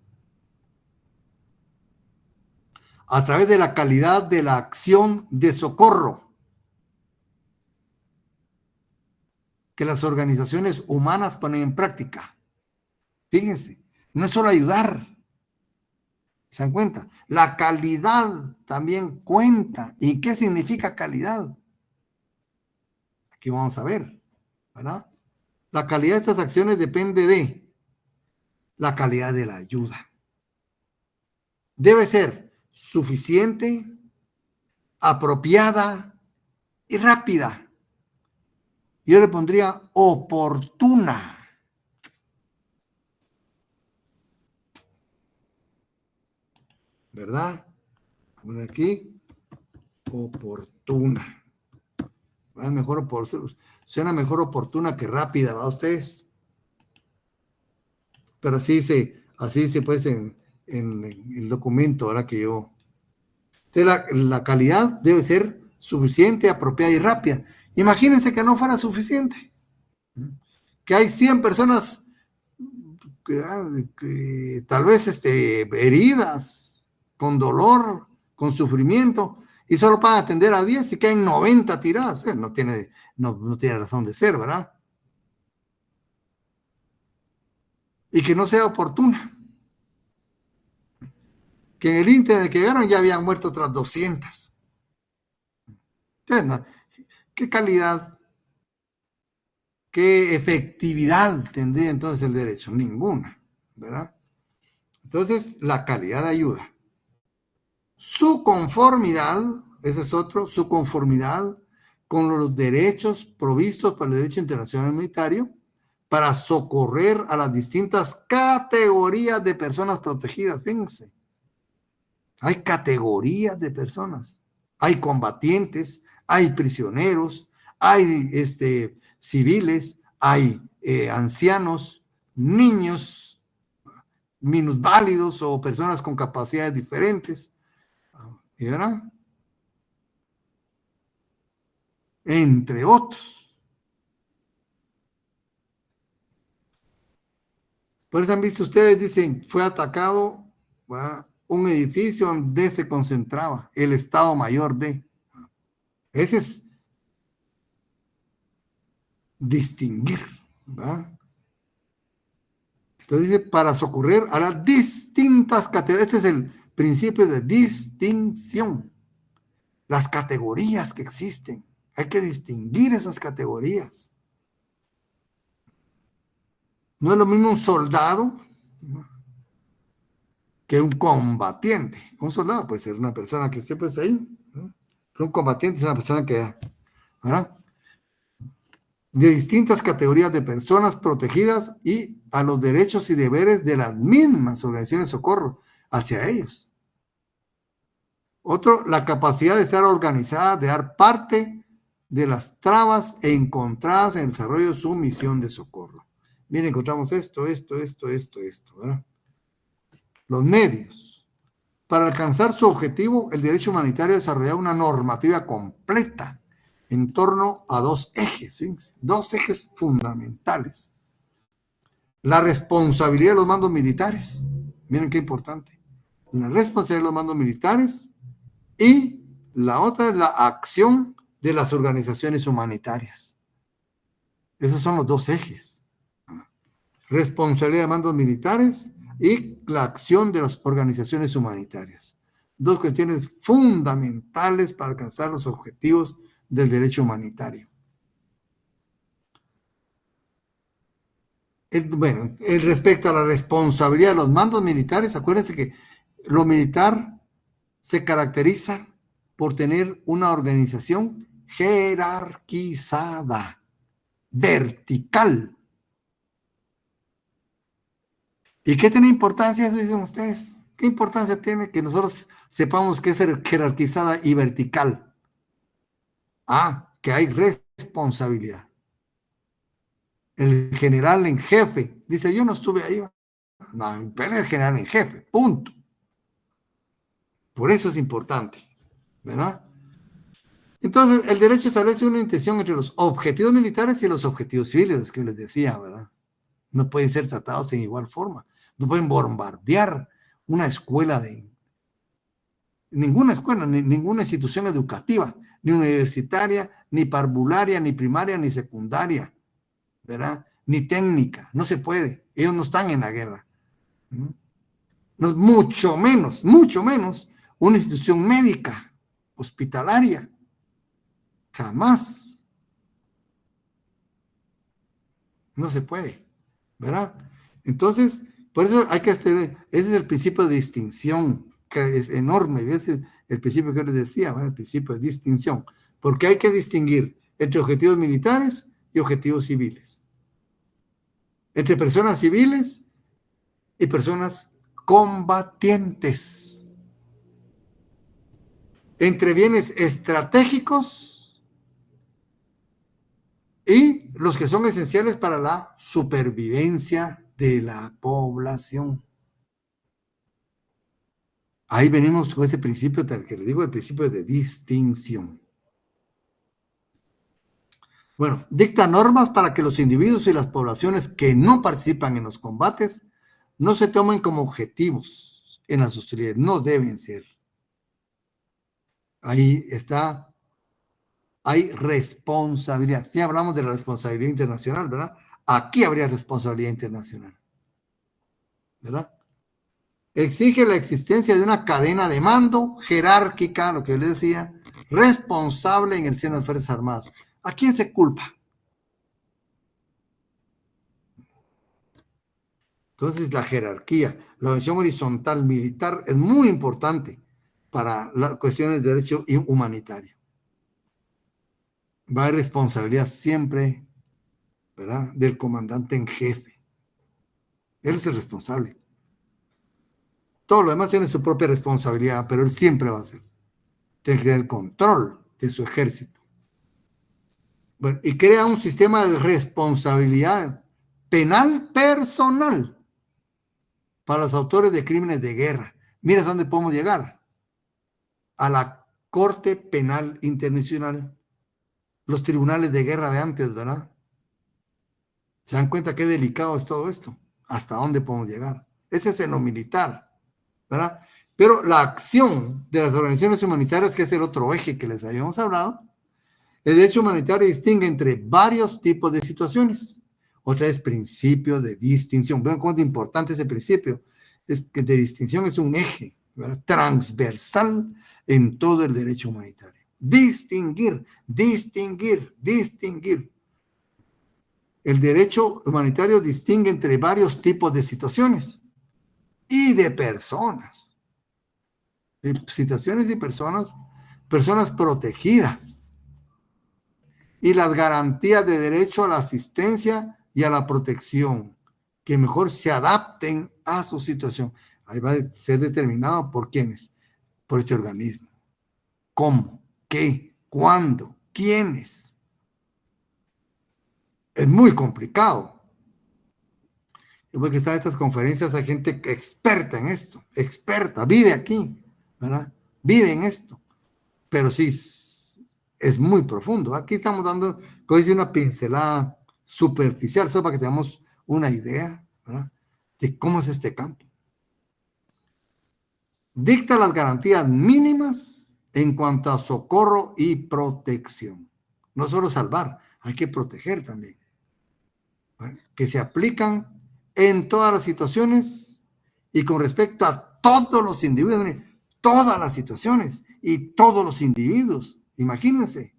a través de la calidad de la acción de socorro que las organizaciones humanas ponen en práctica. Fíjense, no es solo ayudar. ¿Se dan cuenta? La calidad también cuenta. ¿Y qué significa calidad? Aquí vamos a ver, ¿verdad? La calidad de estas acciones depende de la calidad de la ayuda. Debe ser suficiente, apropiada y rápida. Yo le pondría oportuna. ¿Verdad? Bueno, aquí, oportuna. Mejor oportuna. Suena mejor oportuna que rápida, ¿va ustedes? Pero así dice pues en el documento, ¿verdad? Que yo. La calidad debe ser suficiente, apropiada y rápida. Imagínense que no fuera suficiente. Que hay 100 personas que tal vez heridas, con dolor, con sufrimiento, y solo para atender a 10 y caen 90 tiradas. No tiene razón de ser, ¿verdad? Y que no sea oportuna. Que en el ínter de que llegaron ya habían muerto otras 200. Entonces, ¿qué calidad, qué efectividad tendría entonces el derecho? Ninguna, ¿verdad? Entonces, la calidad de ayuda. Su conformidad, ese es otro, su conformidad con los derechos provistos por el derecho internacional humanitario para socorrer a las distintas categorías de personas protegidas. Fíjense, hay categorías de personas. Hay combatientes, hay prisioneros, hay civiles, hay ancianos, niños, minusválidos o personas con capacidades diferentes. ¿Verdad? Entre otros. Por eso han visto ustedes, dicen, fue atacado, ¿verdad?, un edificio donde se concentraba el Estado Mayor de. Ese es distinguir, ¿verdad? Entonces dice, para socorrer a las distintas categorías. Este es el principio de distinción. Las categorías que existen. Hay que distinguir esas categorías. No es lo mismo un soldado que un combatiente. Un soldado puede ser una persona que esté pues ahí, ¿no? Pero un combatiente es una persona que, ¿verdad?, de distintas categorías de personas protegidas y a los derechos y deberes de las mismas organizaciones de socorro hacia ellos. Otro, la capacidad de estar organizada, de dar parte de las trabas encontradas en el desarrollo de su misión de socorro. Miren, encontramos esto, ¿verdad? Los medios. Para alcanzar su objetivo, el derecho humanitario desarrolla una normativa completa en torno a dos ejes, ¿sí? Dos ejes fundamentales. La responsabilidad de los mandos militares. Miren qué importante. La responsabilidad de los mandos militares y la otra es la acción de las organizaciones humanitarias. Esos son los dos ejes. Responsabilidad de mandos militares y la acción de las organizaciones humanitarias. dos cuestiones fundamentales para alcanzar los objetivos del derecho humanitario. Bueno, respecto a la responsabilidad de los mandos militares, acuérdense que lo militar se caracteriza por tener una organización jerarquizada, vertical. ¿Y qué tiene importancia eso, dicen ustedes? ¿Qué importancia tiene que nosotros sepamos que es jerarquizada y vertical? Que hay responsabilidad. El general en jefe dice, yo no estuve ahí. No, pero es el general en jefe, punto. Por eso es importante, ¿verdad? Entonces, el derecho establece una intención entre los objetivos militares y los objetivos civiles, que les decía, ¿verdad? No pueden ser tratados en igual forma. No pueden bombardear una escuela ninguna escuela, ninguna institución educativa, ni universitaria, ni parvularia, ni primaria, ni secundaria, ¿verdad? Ni técnica, no se puede. Ellos no están en la guerra. ¿No? Mucho menos una institución médica, hospitalaria. Jamás. No se puede, ¿verdad? Entonces, por eso hay que hacer, ese es el principio de distinción, que es enorme, ese es el principio que les decía, ¿verdad? El principio de distinción, porque hay que distinguir entre objetivos militares y objetivos civiles, entre personas civiles y personas combatientes, entre bienes estratégicos y los que son esenciales para la supervivencia de la población. Ahí venimos con ese principio tal que le digo, el principio de distinción. Bueno, dicta normas para que los individuos y las poblaciones que no participan en los combates no se tomen como objetivos en las hostilidades, no deben ser. Ahí está, hay responsabilidad. Si hablamos de la responsabilidad internacional, ¿verdad? Aquí habría responsabilidad internacional, ¿verdad? Exige la existencia de una cadena de mando jerárquica, lo que yo les decía, responsable en el seno de las Fuerzas Armadas. ¿A quién se culpa? Entonces, la jerarquía, la organización horizontal militar es muy importante para las cuestiones de derecho humanitario. Va a haber responsabilidad siempre, ¿verdad?, del comandante en jefe. Él es el responsable. Todo lo demás tiene su propia responsabilidad, pero él siempre va a ser. Tiene que tener el control de su ejército. Bueno, y crea un sistema de responsabilidad penal personal para los autores de crímenes de guerra. Mira dónde podemos llegar. A la Corte Penal Internacional, los tribunales de guerra de antes, ¿verdad? ¿Se dan cuenta qué delicado es todo esto? ¿Hasta dónde podemos llegar? Ese es en lo militar, ¿verdad? Pero la acción de las organizaciones humanitarias, que es el otro eje que les habíamos hablado, el derecho humanitario distingue entre varios tipos de situaciones. Otra es principio de distinción. Vean cómo es importante ese principio. Es que de distinción es un eje, ¿verdad?, transversal en todo el derecho humanitario. Distinguir, distinguir, distinguir. El derecho humanitario distingue entre varios tipos de situaciones y de personas. Situaciones y personas protegidas. Y las garantías de derecho a la asistencia y a la protección, que mejor se adapten a su situación. Ahí va a ser determinado por quiénes, por este organismo. ¿Cómo? ¿Qué? ¿Cuándo? ¿Quiénes? Es muy complicado. Porque están estas conferencias, hay gente experta en esto, experta, vive aquí, ¿verdad? Vive en esto. Pero sí, es muy profundo. Aquí estamos dando, como dice, una pincelada superficial, solo para que tengamos una idea, ¿verdad?, de cómo es este campo. Dicta las garantías mínimas en cuanto a socorro y protección. No solo salvar, hay que proteger también, ¿verdad?, que se aplican en todas las situaciones y con respecto a todos los individuos. todas las situaciones y todos los individuos. Imagínense,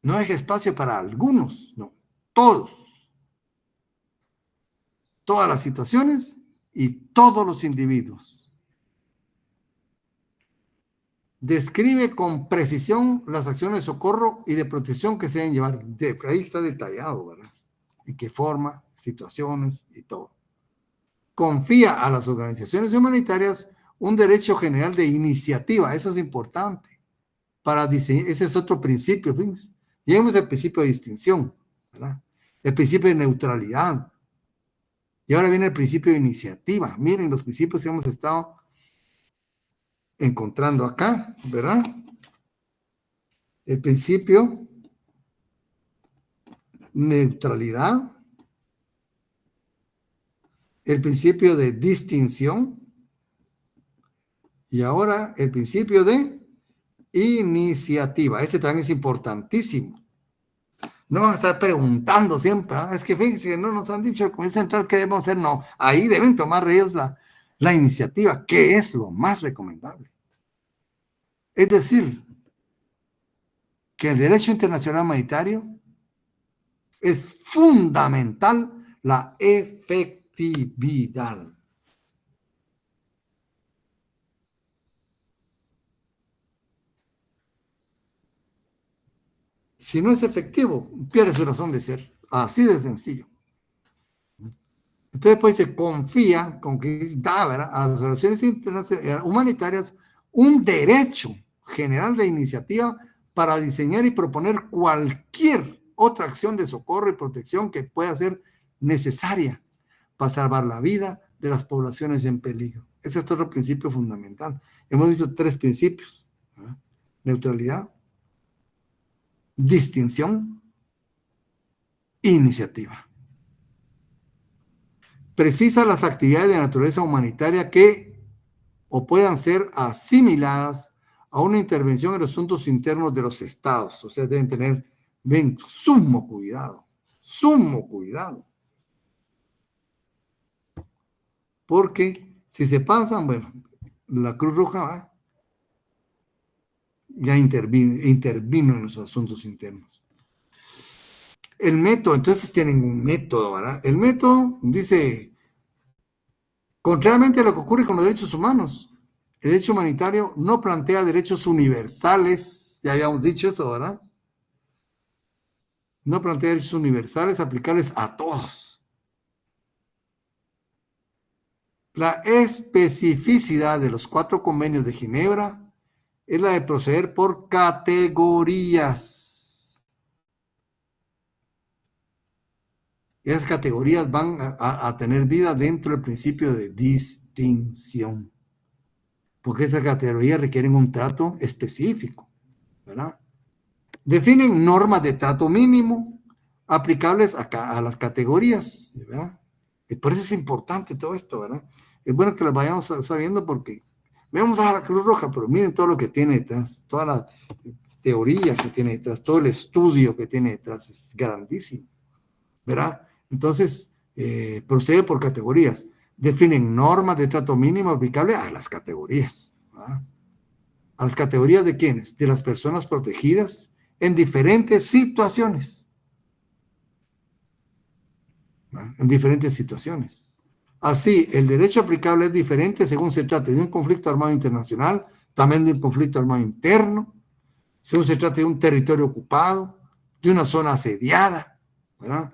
no hay espacio para algunos, no, todos, todas las situaciones y todos los individuos. Describe con precisión las acciones de socorro y de protección que se deben llevar. Ahí está detallado, ¿verdad? En qué forma, situaciones y todo. Confía a las organizaciones humanitarias un derecho general de iniciativa. Eso es importante. Para diseñar, ese es otro principio, fíjense. Lleguemos al principio de distinción, ¿verdad? El principio de neutralidad. Y ahora viene el principio de iniciativa. Miren los principios que hemos estado encontrando acá, ¿verdad? El principio neutralidad, el principio de distinción y ahora el principio de iniciativa. Este también es importantísimo. No van a estar preguntando siempre, ¿eh? Es que fíjense que no nos han dicho el Comité Central qué debemos hacer. No, ahí deben tomar ellos la iniciativa, que es lo más recomendable. Es decir, que el derecho internacional humanitario es fundamental la efectividad. Si no es efectivo, pierde su razón de ser. Así de sencillo. Entonces, pues se confía con que da, ¿verdad?, a las relaciones internacionales humanitarias un derecho general de iniciativa para diseñar y proponer cualquier otra acción de socorro y protección que pueda ser necesaria para salvar la vida de las poblaciones en peligro. Ese es otro principio fundamental. Hemos visto 3 principios: ¿verdad? Neutralidad, distinción, iniciativa. Precisa las actividades de naturaleza humanitaria que o puedan ser asimiladas a una intervención en los asuntos internos de los estados. O sea, deben tener sumo cuidado, porque si se pasan, bueno, la Cruz Roja ya intervino en los asuntos internos. El método, entonces tienen un método, ¿verdad? El método dice, contrariamente a lo que ocurre con los derechos humanos, el derecho humanitario no plantea derechos universales, ya habíamos dicho eso, ¿verdad? No plantea derechos universales aplicables a todos. La especificidad de los 4 convenios de Ginebra es la de proceder por categorías. Esas categorías van a tener vida dentro del principio de distinción, porque esas categorías requieren un trato específico, ¿verdad? Definen normas de trato mínimo aplicables a las categorías, ¿verdad? Y por eso es importante todo esto, ¿verdad? Es bueno que lo vayamos sabiendo porque vemos a la Cruz Roja, pero miren todo lo que tiene detrás, toda la teoría que tiene detrás, todo el estudio que tiene detrás, es grandísimo, ¿verdad? Entonces, procede por categorías. Definen normas de trato mínimo aplicable a las categorías, ¿verdad? ¿A las categorías de quiénes? De las personas protegidas en diferentes situaciones. ¿Verdad? En diferentes situaciones. Así, el derecho aplicable es diferente según se trate de un conflicto armado internacional, también de un conflicto armado interno, según se trate de un territorio ocupado, de una zona asediada, ¿verdad?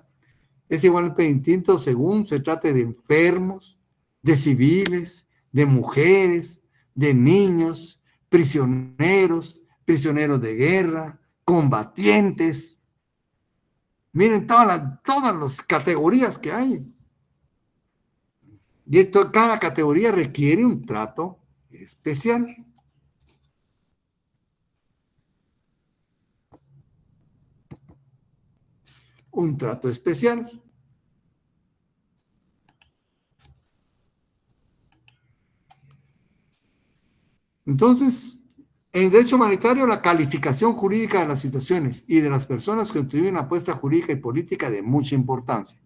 Es igualmente distinto según se trate de enfermos, de civiles, de mujeres, de niños, prisioneros de guerra, combatientes. Miren todas las categorías que hay. Y cada categoría requiere un trato especial. Un trato especial. Entonces, en derecho humanitario, la calificación jurídica de las situaciones y de las personas constituye una apuesta jurídica y política de mucha importancia.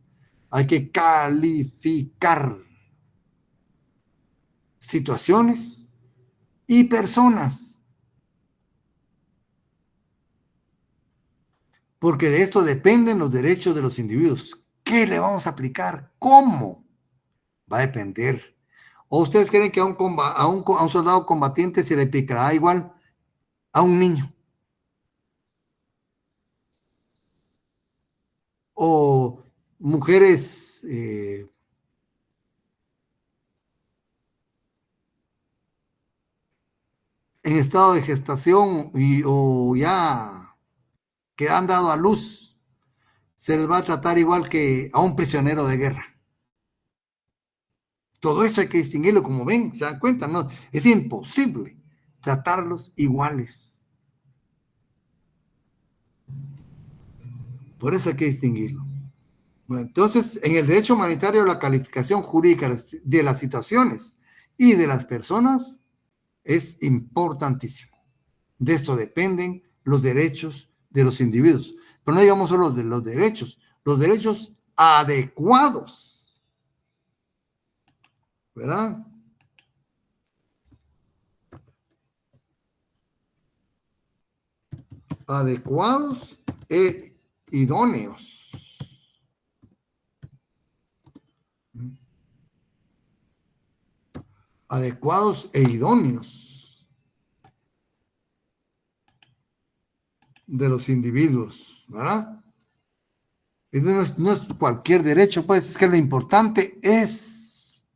Hay que calificar situaciones y personas. Porque de esto dependen los derechos de los individuos. ¿Qué le vamos a aplicar? ¿Cómo? Va a depender. ¿O ustedes creen que a un soldado combatiente se le aplicará igual a un niño? ¿O mujeres en estado de gestación o ya que han dado a luz, se les va a tratar igual que a un prisionero de guerra? Todo eso hay que distinguirlo, como ven, se dan cuenta, no, es imposible tratarlos iguales. Por eso hay que distinguirlo. Bueno, entonces, en el derecho humanitario, la calificación jurídica de las situaciones y de las personas es importantísimo. De esto dependen los derechos de los individuos. Pero no digamos solo de los derechos adecuados, ¿verdad? Adecuados e idóneos. Adecuados e idóneos de los individuos, ¿verdad? No es cualquier derecho, pues es que lo importante es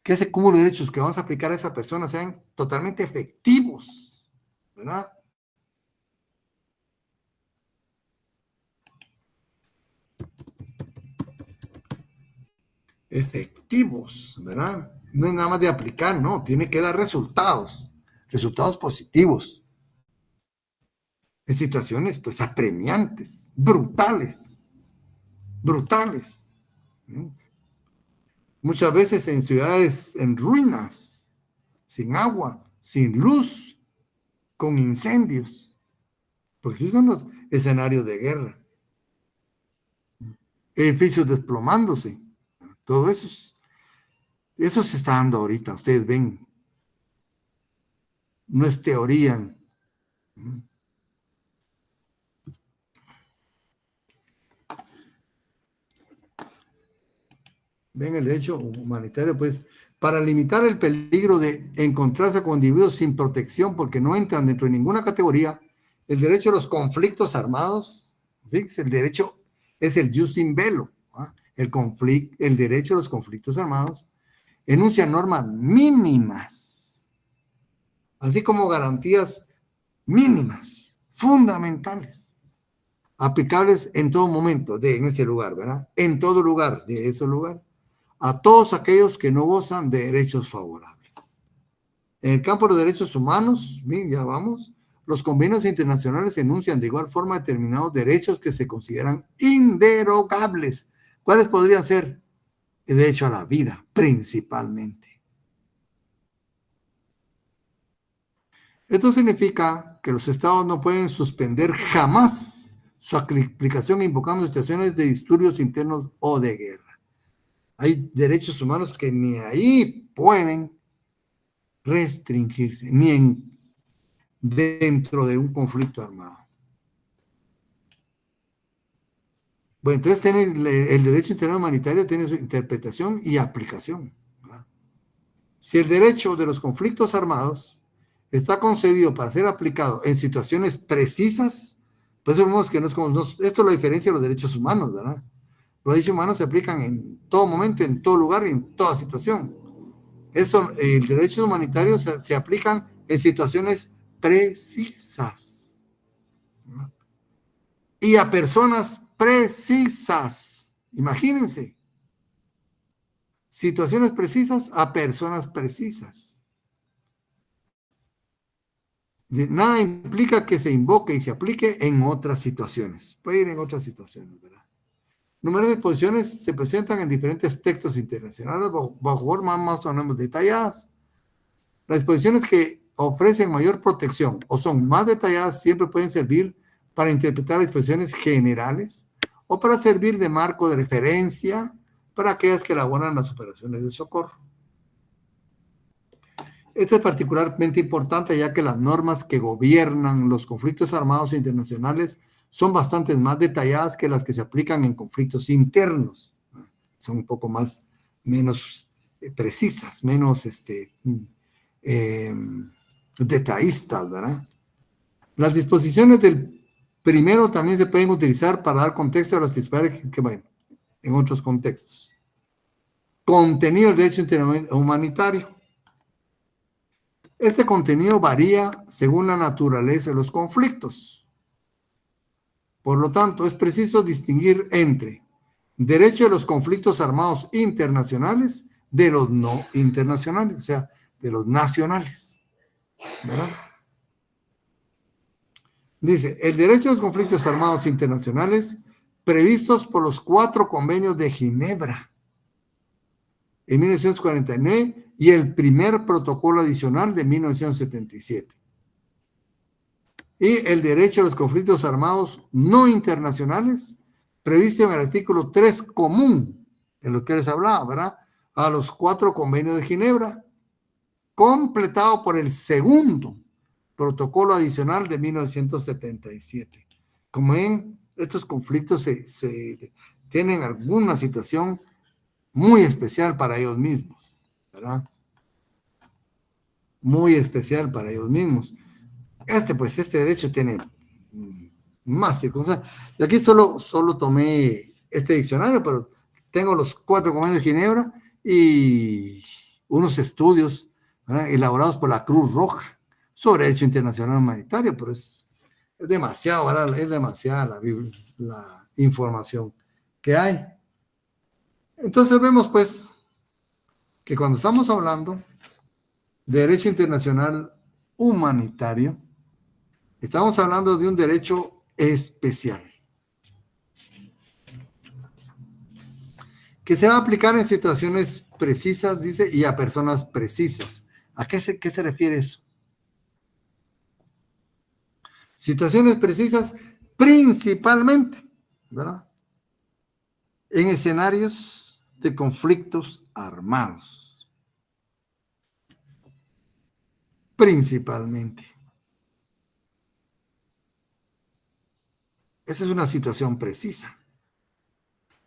que ese cúmulo de derechos que vamos a aplicar a esa persona sean totalmente efectivos, ¿verdad? Efectivos, ¿verdad? No es nada más de aplicar, no, tiene que dar resultados positivos, en situaciones pues apremiantes, brutales, ¿no? Muchas veces en ciudades en ruinas, sin agua, sin luz, con incendios, porque sí son los escenarios de guerra, edificios desplomándose, todo eso se está dando ahorita, ustedes ven, no es teoría. Ven el derecho humanitario, pues, para limitar el peligro de encontrarse con individuos sin protección porque no entran dentro de ninguna categoría, el derecho a los conflictos armados, fíjense, el derecho es el jus in bello, ¿ah? El derecho a los conflictos armados enuncia normas mínimas, así como garantías mínimas, fundamentales, aplicables en todo momento, en ese lugar, ¿verdad? En todo lugar, de ese lugar, a todos aquellos que no gozan de derechos favorables. En el campo de los derechos humanos, ya vamos, los convenios internacionales enuncian de igual forma determinados derechos que se consideran inderogables. ¿Cuáles podrían ser? El derecho a la vida, principalmente. Esto significa que los estados no pueden suspender jamás su aplicación invocando situaciones de disturbios internos o de guerra. Hay derechos humanos que ni ahí pueden restringirse, ni dentro de un conflicto armado. Bueno, entonces el derecho internacional humanitario tiene su interpretación y aplicación, ¿verdad? Si el derecho de los conflictos armados está concedido para ser aplicado en situaciones precisas, pues vemos que no es como, esto lo diferencia de los derechos humanos, ¿verdad? Los derechos humanos se aplican en todo momento, en todo lugar y en toda situación. El derecho humanitario se aplican en situaciones precisas, ¿no? Y a personas precisas. Imagínense. Situaciones precisas a personas precisas. Nada implica que se invoque y se aplique en otras situaciones. Puede ir en otras situaciones, ¿verdad? Numerosas disposiciones se presentan en diferentes textos internacionales bajo formas más o menos detalladas. Las disposiciones que ofrecen mayor protección o son más detalladas siempre pueden servir para interpretar disposiciones generales o para servir de marco de referencia para aquellas que elaboran las operaciones de socorro. Esto es particularmente importante ya que las normas que gobiernan los conflictos armados internacionales son bastante más detalladas que las que se aplican en conflictos internos. Son un poco menos precisas, menos eh, detallistas, ¿verdad? Las disposiciones del primero también se pueden utilizar para dar contexto a las principales que bueno, en otros contextos. Contenido del derecho humanitario. Este contenido varía según la naturaleza de los conflictos. Por lo tanto, es preciso distinguir entre derecho de los conflictos armados internacionales de los no internacionales, o sea, de los nacionales, ¿verdad? Dice, el derecho de los conflictos armados internacionales previstos por los 4 convenios de Ginebra en 1949 y el primer protocolo adicional de 1977. Y el derecho a los conflictos armados no internacionales, previsto en el artículo 3 común, en lo que les hablaba, ¿verdad? A los 4 convenios de Ginebra, completado por el segundo protocolo adicional de 1977. Como ven, estos conflictos tienen alguna situación muy especial para ellos mismos, ¿verdad? Muy especial para ellos mismos. Este derecho tiene más circunstancias. Y aquí solo tomé este diccionario, pero tengo los 4 convenios de Ginebra y unos estudios, ¿verdad?, elaborados por la Cruz Roja sobre derecho internacional humanitario, pero es demasiado, ¿verdad? Es demasiada la información que hay. Entonces vemos pues que cuando estamos hablando de derecho internacional humanitario, estamos hablando de un derecho especial que se va a aplicar en situaciones precisas, dice, y a personas precisas. ¿A qué se refiere eso? Situaciones precisas principalmente, ¿verdad?, en escenarios de conflictos armados. Principalmente. Esa es una situación precisa.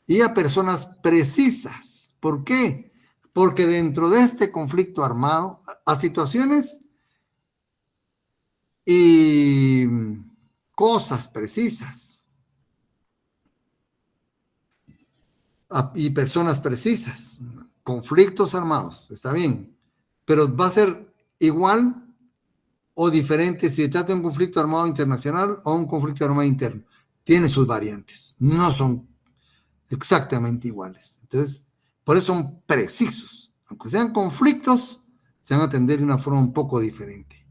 Y a personas precisas. ¿Por qué? Porque dentro de este conflicto armado, a situaciones y cosas precisas y personas precisas, conflictos armados, está bien, pero va a ser igual o diferente si se trata de un conflicto armado internacional o un conflicto armado interno. Tiene sus variantes, no son exactamente iguales. Entonces, por eso son precisos. Aunque sean conflictos, se van a atender de una forma un poco diferente.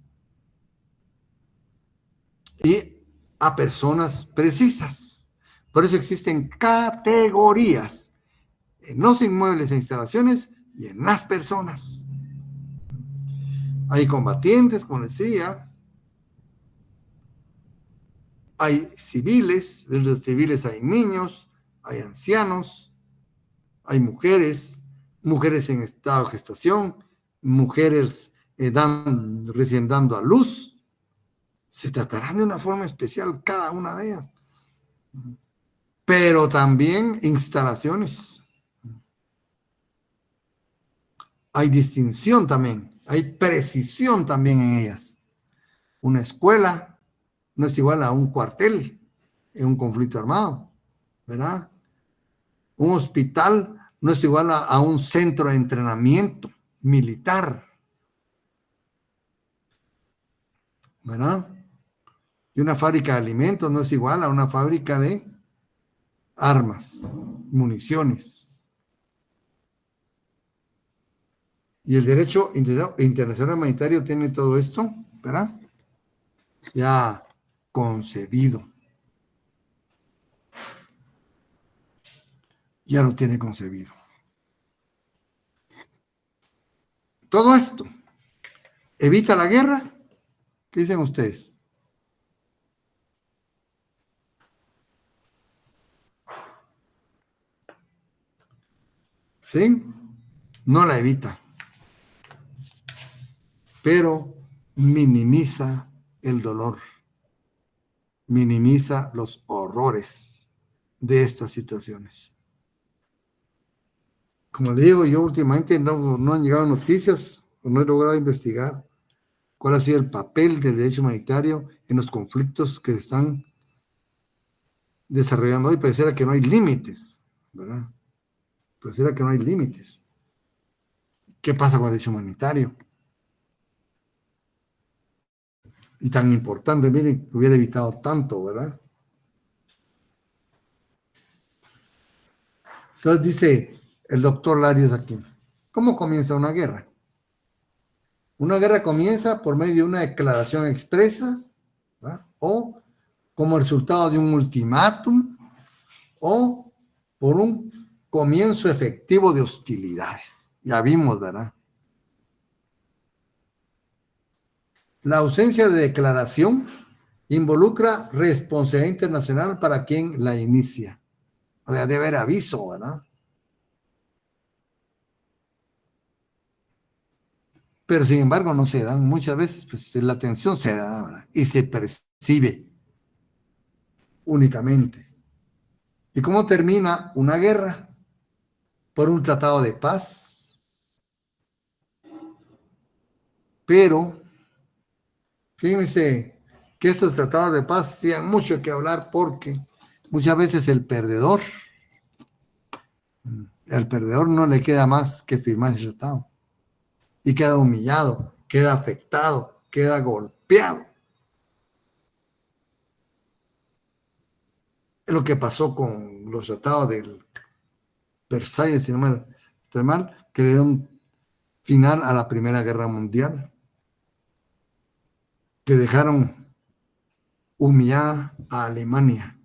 Y a personas precisas. Por eso existen categorías en los inmuebles e instalaciones y en las personas. Hay combatientes, como decía, hay civiles, de los civiles hay niños, hay ancianos, hay mujeres en estado de gestación, mujeres recién dando a luz. Se tratarán de una forma especial cada una de ellas. Pero también instalaciones. Hay distinción también, hay precisión también en ellas. Una escuela no es igual a un cuartel en un conflicto armado, ¿verdad? Un hospital no es igual a un centro de entrenamiento militar, ¿verdad? Y una fábrica de alimentos no es igual a una fábrica de armas, municiones. Y el derecho internacional humanitario tiene todo esto, ¿verdad?, ya concebido. Ya lo tiene concebido. Todo esto evita la guerra. ¿Qué dicen ustedes? ¿Sí? No la evita. pero minimiza el dolor, minimiza los horrores de estas situaciones. Como le digo, yo últimamente no han llegado noticias, no he logrado investigar cuál ha sido el papel del derecho humanitario en los conflictos que se están desarrollando hoy. Pareciera que no hay límites, ¿verdad? Pareciera que no hay límites. ¿Qué pasa con el derecho humanitario? Y tan importante, miren, hubiera evitado tanto, ¿verdad? Entonces dice el doctor Larios aquí, ¿cómo comienza una guerra? Una guerra comienza por medio de una declaración expresa, ¿verdad? O como resultado de un ultimátum, o por un comienzo efectivo de hostilidades. Ya vimos, ¿verdad? La ausencia de declaración involucra responsabilidad internacional para quien la inicia. O sea, debe haber aviso, ¿verdad? Pero sin embargo no se dan. Muchas veces pues, la tensión se da, ¿verdad? Y se percibe únicamente. ¿Y cómo termina una guerra? Por un tratado de paz. Pero fíjense que estos tratados de paz sí hay mucho que hablar porque muchas veces al perdedor no le queda más que firmar ese tratado. Y queda humillado, queda afectado, queda golpeado. Es lo que pasó con los tratados del Versalles, si no me estoy mal, que le dieron final a la Primera Guerra Mundial, que dejaron humillada a Alemania.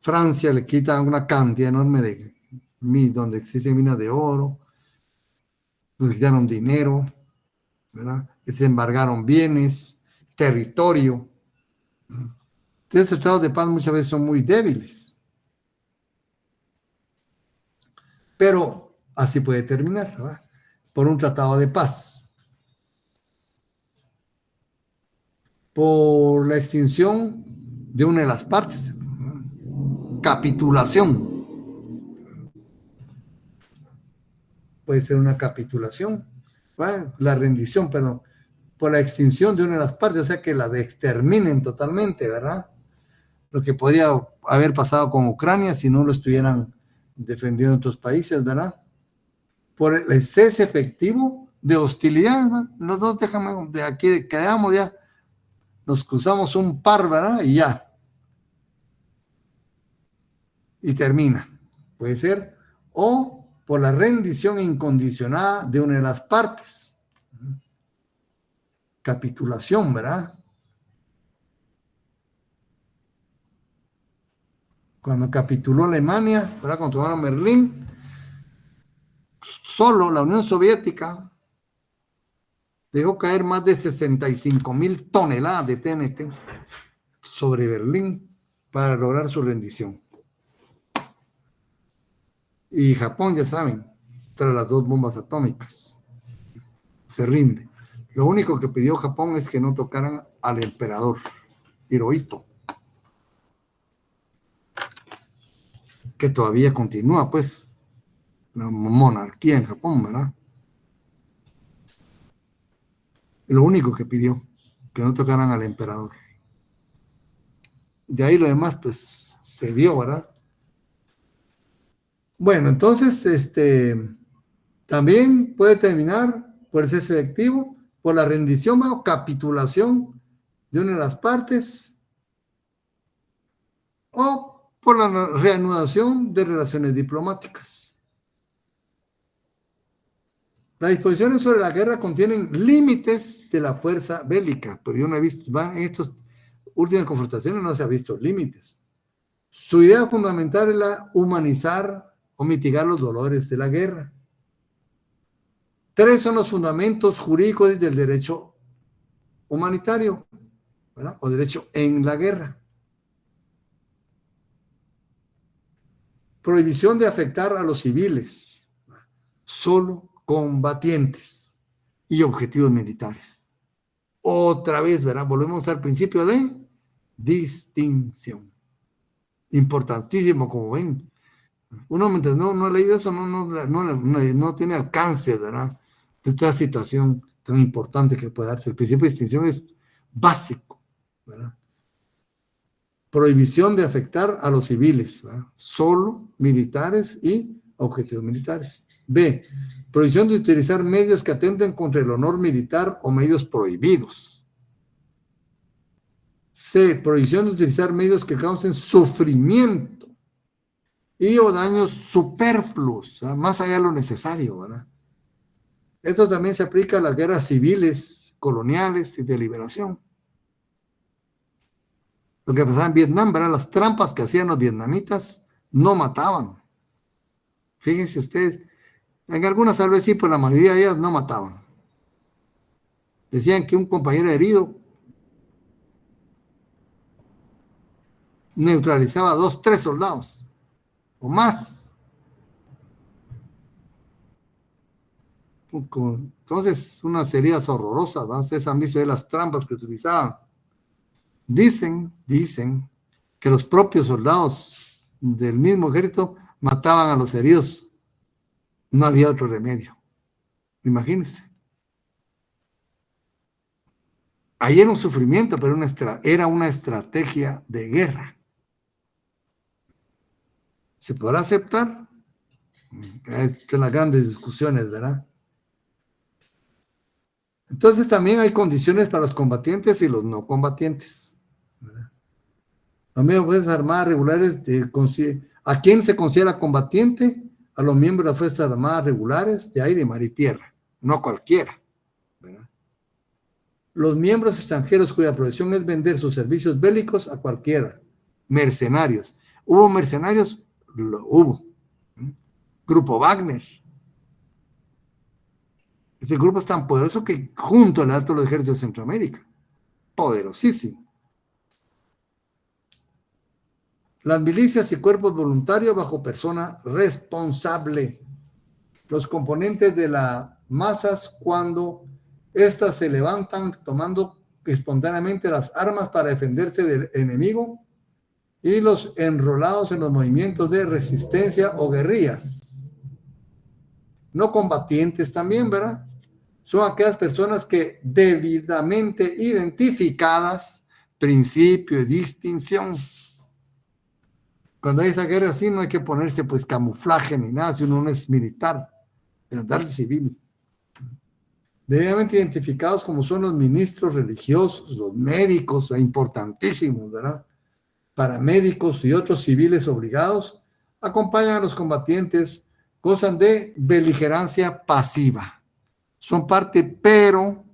Francia le quita una cantidad enorme de donde existen minas de oro, le quitaron dinero, ¿verdad? Se embargaron bienes, territorio. Estos tratados de paz muchas veces son muy débiles, pero así puede terminar, ¿verdad? Por un tratado de paz, por la extinción de una de las partes, capitulación, puede ser una capitulación, ¿verdad? La rendición, perdón, por la extinción de una de las partes, o sea, que las exterminen totalmente, ¿verdad? Lo que podría haber pasado con Ucrania si no lo estuvieran defendiendo otros países, ¿verdad? Por el cese efectivo de hostilidad, ¿verdad? Los dos dejamos de aquí, quedamos ya, nos cruzamos un par, ¿verdad? Y ya, y termina. Puede ser, o por la rendición incondicionada de una de las partes. Capitulación, ¿verdad? Cuando capituló Alemania, ¿verdad? Cuando tomaron Berlín, solo la Unión Soviética dejó caer más de 65,000 toneladas de TNT sobre Berlín para lograr su rendición. Y Japón, ya saben, tras las dos bombas atómicas, se rinde. Lo único que pidió Japón es que no tocaran al emperador Hirohito, que todavía continúa, pues, la monarquía en Japón, ¿verdad? Lo único que pidió, que no tocaran al emperador. De ahí lo demás, pues, se dio, ¿verdad? Bueno, entonces, también puede terminar por ese selectivo, por la rendición o capitulación de una de las partes o por la reanudación de relaciones diplomáticas. Las disposiciones sobre la guerra contienen límites de la fuerza bélica, pero yo no he visto, en estas últimas confrontaciones no se ha visto límites. Su idea fundamental es la humanizar o mitigar los dolores de la guerra. 3 son los fundamentos jurídicos del derecho humanitario, ¿verdad? O derecho en la guerra. Prohibición de afectar a los civiles, solo combatientes. y objetivos militares. Otra vez, ¿verdad? Volvemos al principio de distinción. Importantísimo, como ven. Uno, mientras no ha leído eso, no tiene alcance, ¿verdad? De esta situación tan importante que puede darse. El principio de distinción es básico, ¿verdad? Prohibición de afectar a los civiles, ¿verdad? Solo militares y objetivos militares. B. Prohibición de utilizar medios que atenten contra el honor militar o medios prohibidos. C. Prohibición de utilizar medios que causen sufrimiento y o daños superfluos, ¿verdad? Más allá de lo necesario, ¿verdad? Esto también se aplica a las guerras civiles, coloniales y de liberación. Lo que pasaba en Vietnam, ¿verdad? Las trampas que hacían los vietnamitas no mataban. Fíjense ustedes, en algunas tal vez sí, pero la mayoría de ellas no mataban. Decían que un compañero herido neutralizaba a 2, 3 soldados o más. Entonces, unas heridas horrorosas, ¿no? Ustedes han visto de las trampas que utilizaban. Dicen que los propios soldados del mismo ejército mataban a los heridos. No había otro remedio. Imagínense. Ahí era un sufrimiento, pero era una estrategia de guerra. ¿Se podrá aceptar? Están las grandes discusiones, ¿verdad? Entonces también hay condiciones para los combatientes y los no combatientes, ¿verdad? Los miembros de las Fuerzas Armadas regulares, ¿a quién se considera combatiente? A los miembros de las Fuerzas Armadas regulares de aire, mar y tierra, no a cualquiera, ¿verdad? Los miembros extranjeros cuya profesión es vender sus servicios bélicos a cualquiera. Mercenarios. ¿Hubo mercenarios? Lo hubo. Grupo Wagner. Este grupo es tan poderoso que junto al alto de los ejércitos de Centroamérica. Poderosísimo. Las milicias y cuerpos voluntarios bajo persona responsable. Los componentes de las masas cuando éstas se levantan tomando espontáneamente las armas para defenderse del enemigo, y los enrolados en los movimientos de resistencia o guerrillas. No combatientes también, ¿verdad? Son aquellas personas que debidamente identificadas, principio de distinción. Cuando hay esa guerra así, no hay que ponerse pues camuflaje ni nada, si uno no es militar, es andar de civil. Debidamente identificados como son los ministros religiosos, los médicos, importantísimos, ¿verdad? Paramédicos y otros civiles obligados, acompañan a los combatientes, gozan de beligerancia pasiva. Son parte, pero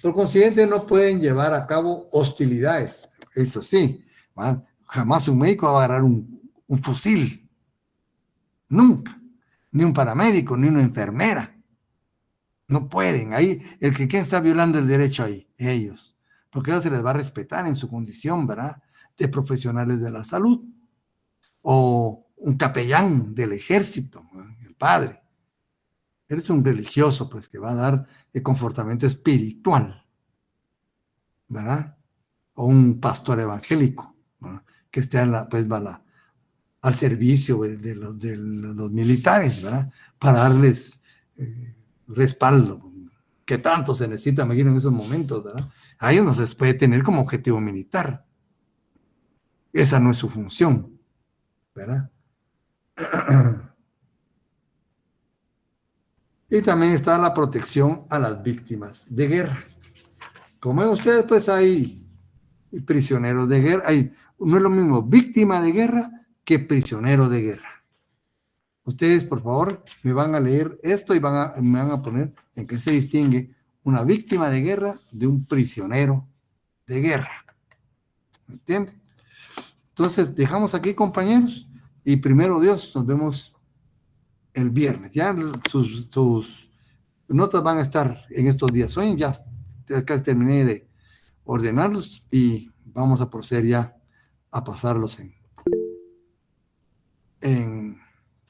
por consiguiente no pueden llevar a cabo hostilidades. Eso sí, jamás un médico va a agarrar un fusil. Nunca. Ni un paramédico, ni una enfermera. No pueden. Ahí, ¿quién está violando el derecho ahí? Ellos. Porque eso se les va a respetar en su condición, ¿verdad? De profesionales de la salud. O un capellán del ejército, ¿verdad? El padre. Eres un religioso, pues, que va a dar el confortamiento espiritual, ¿verdad? O un pastor evangélico, ¿verdad? Que esté al servicio de los militares, ¿verdad? Para darles respaldo, que tanto se necesita, me imagino, en esos momentos, ¿verdad? A ellos no se les puede tener como objetivo militar. Esa no es su función, ¿verdad? Y también está la protección a las víctimas de guerra. Como ven ustedes, pues hay prisioneros de guerra. No es lo mismo víctima de guerra que prisionero de guerra. Ustedes, por favor, me van a leer esto y me van a poner en qué se distingue una víctima de guerra de un prisionero de guerra. ¿Me entienden? Entonces, dejamos aquí, compañeros, y primero Dios, nos vemos el viernes. Ya sus notas van a estar en estos días. Hoy ya acá terminé de ordenarlos y vamos a proceder ya a pasarlos en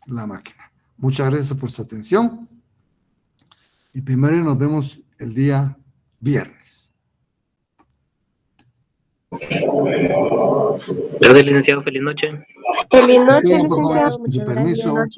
la máquina. Muchas gracias por su atención. Y primero nos vemos el día viernes. Gracias, licenciado. Feliz noche. Feliz noche, Por favor, licenciado. con su Muchas permiso. gracias.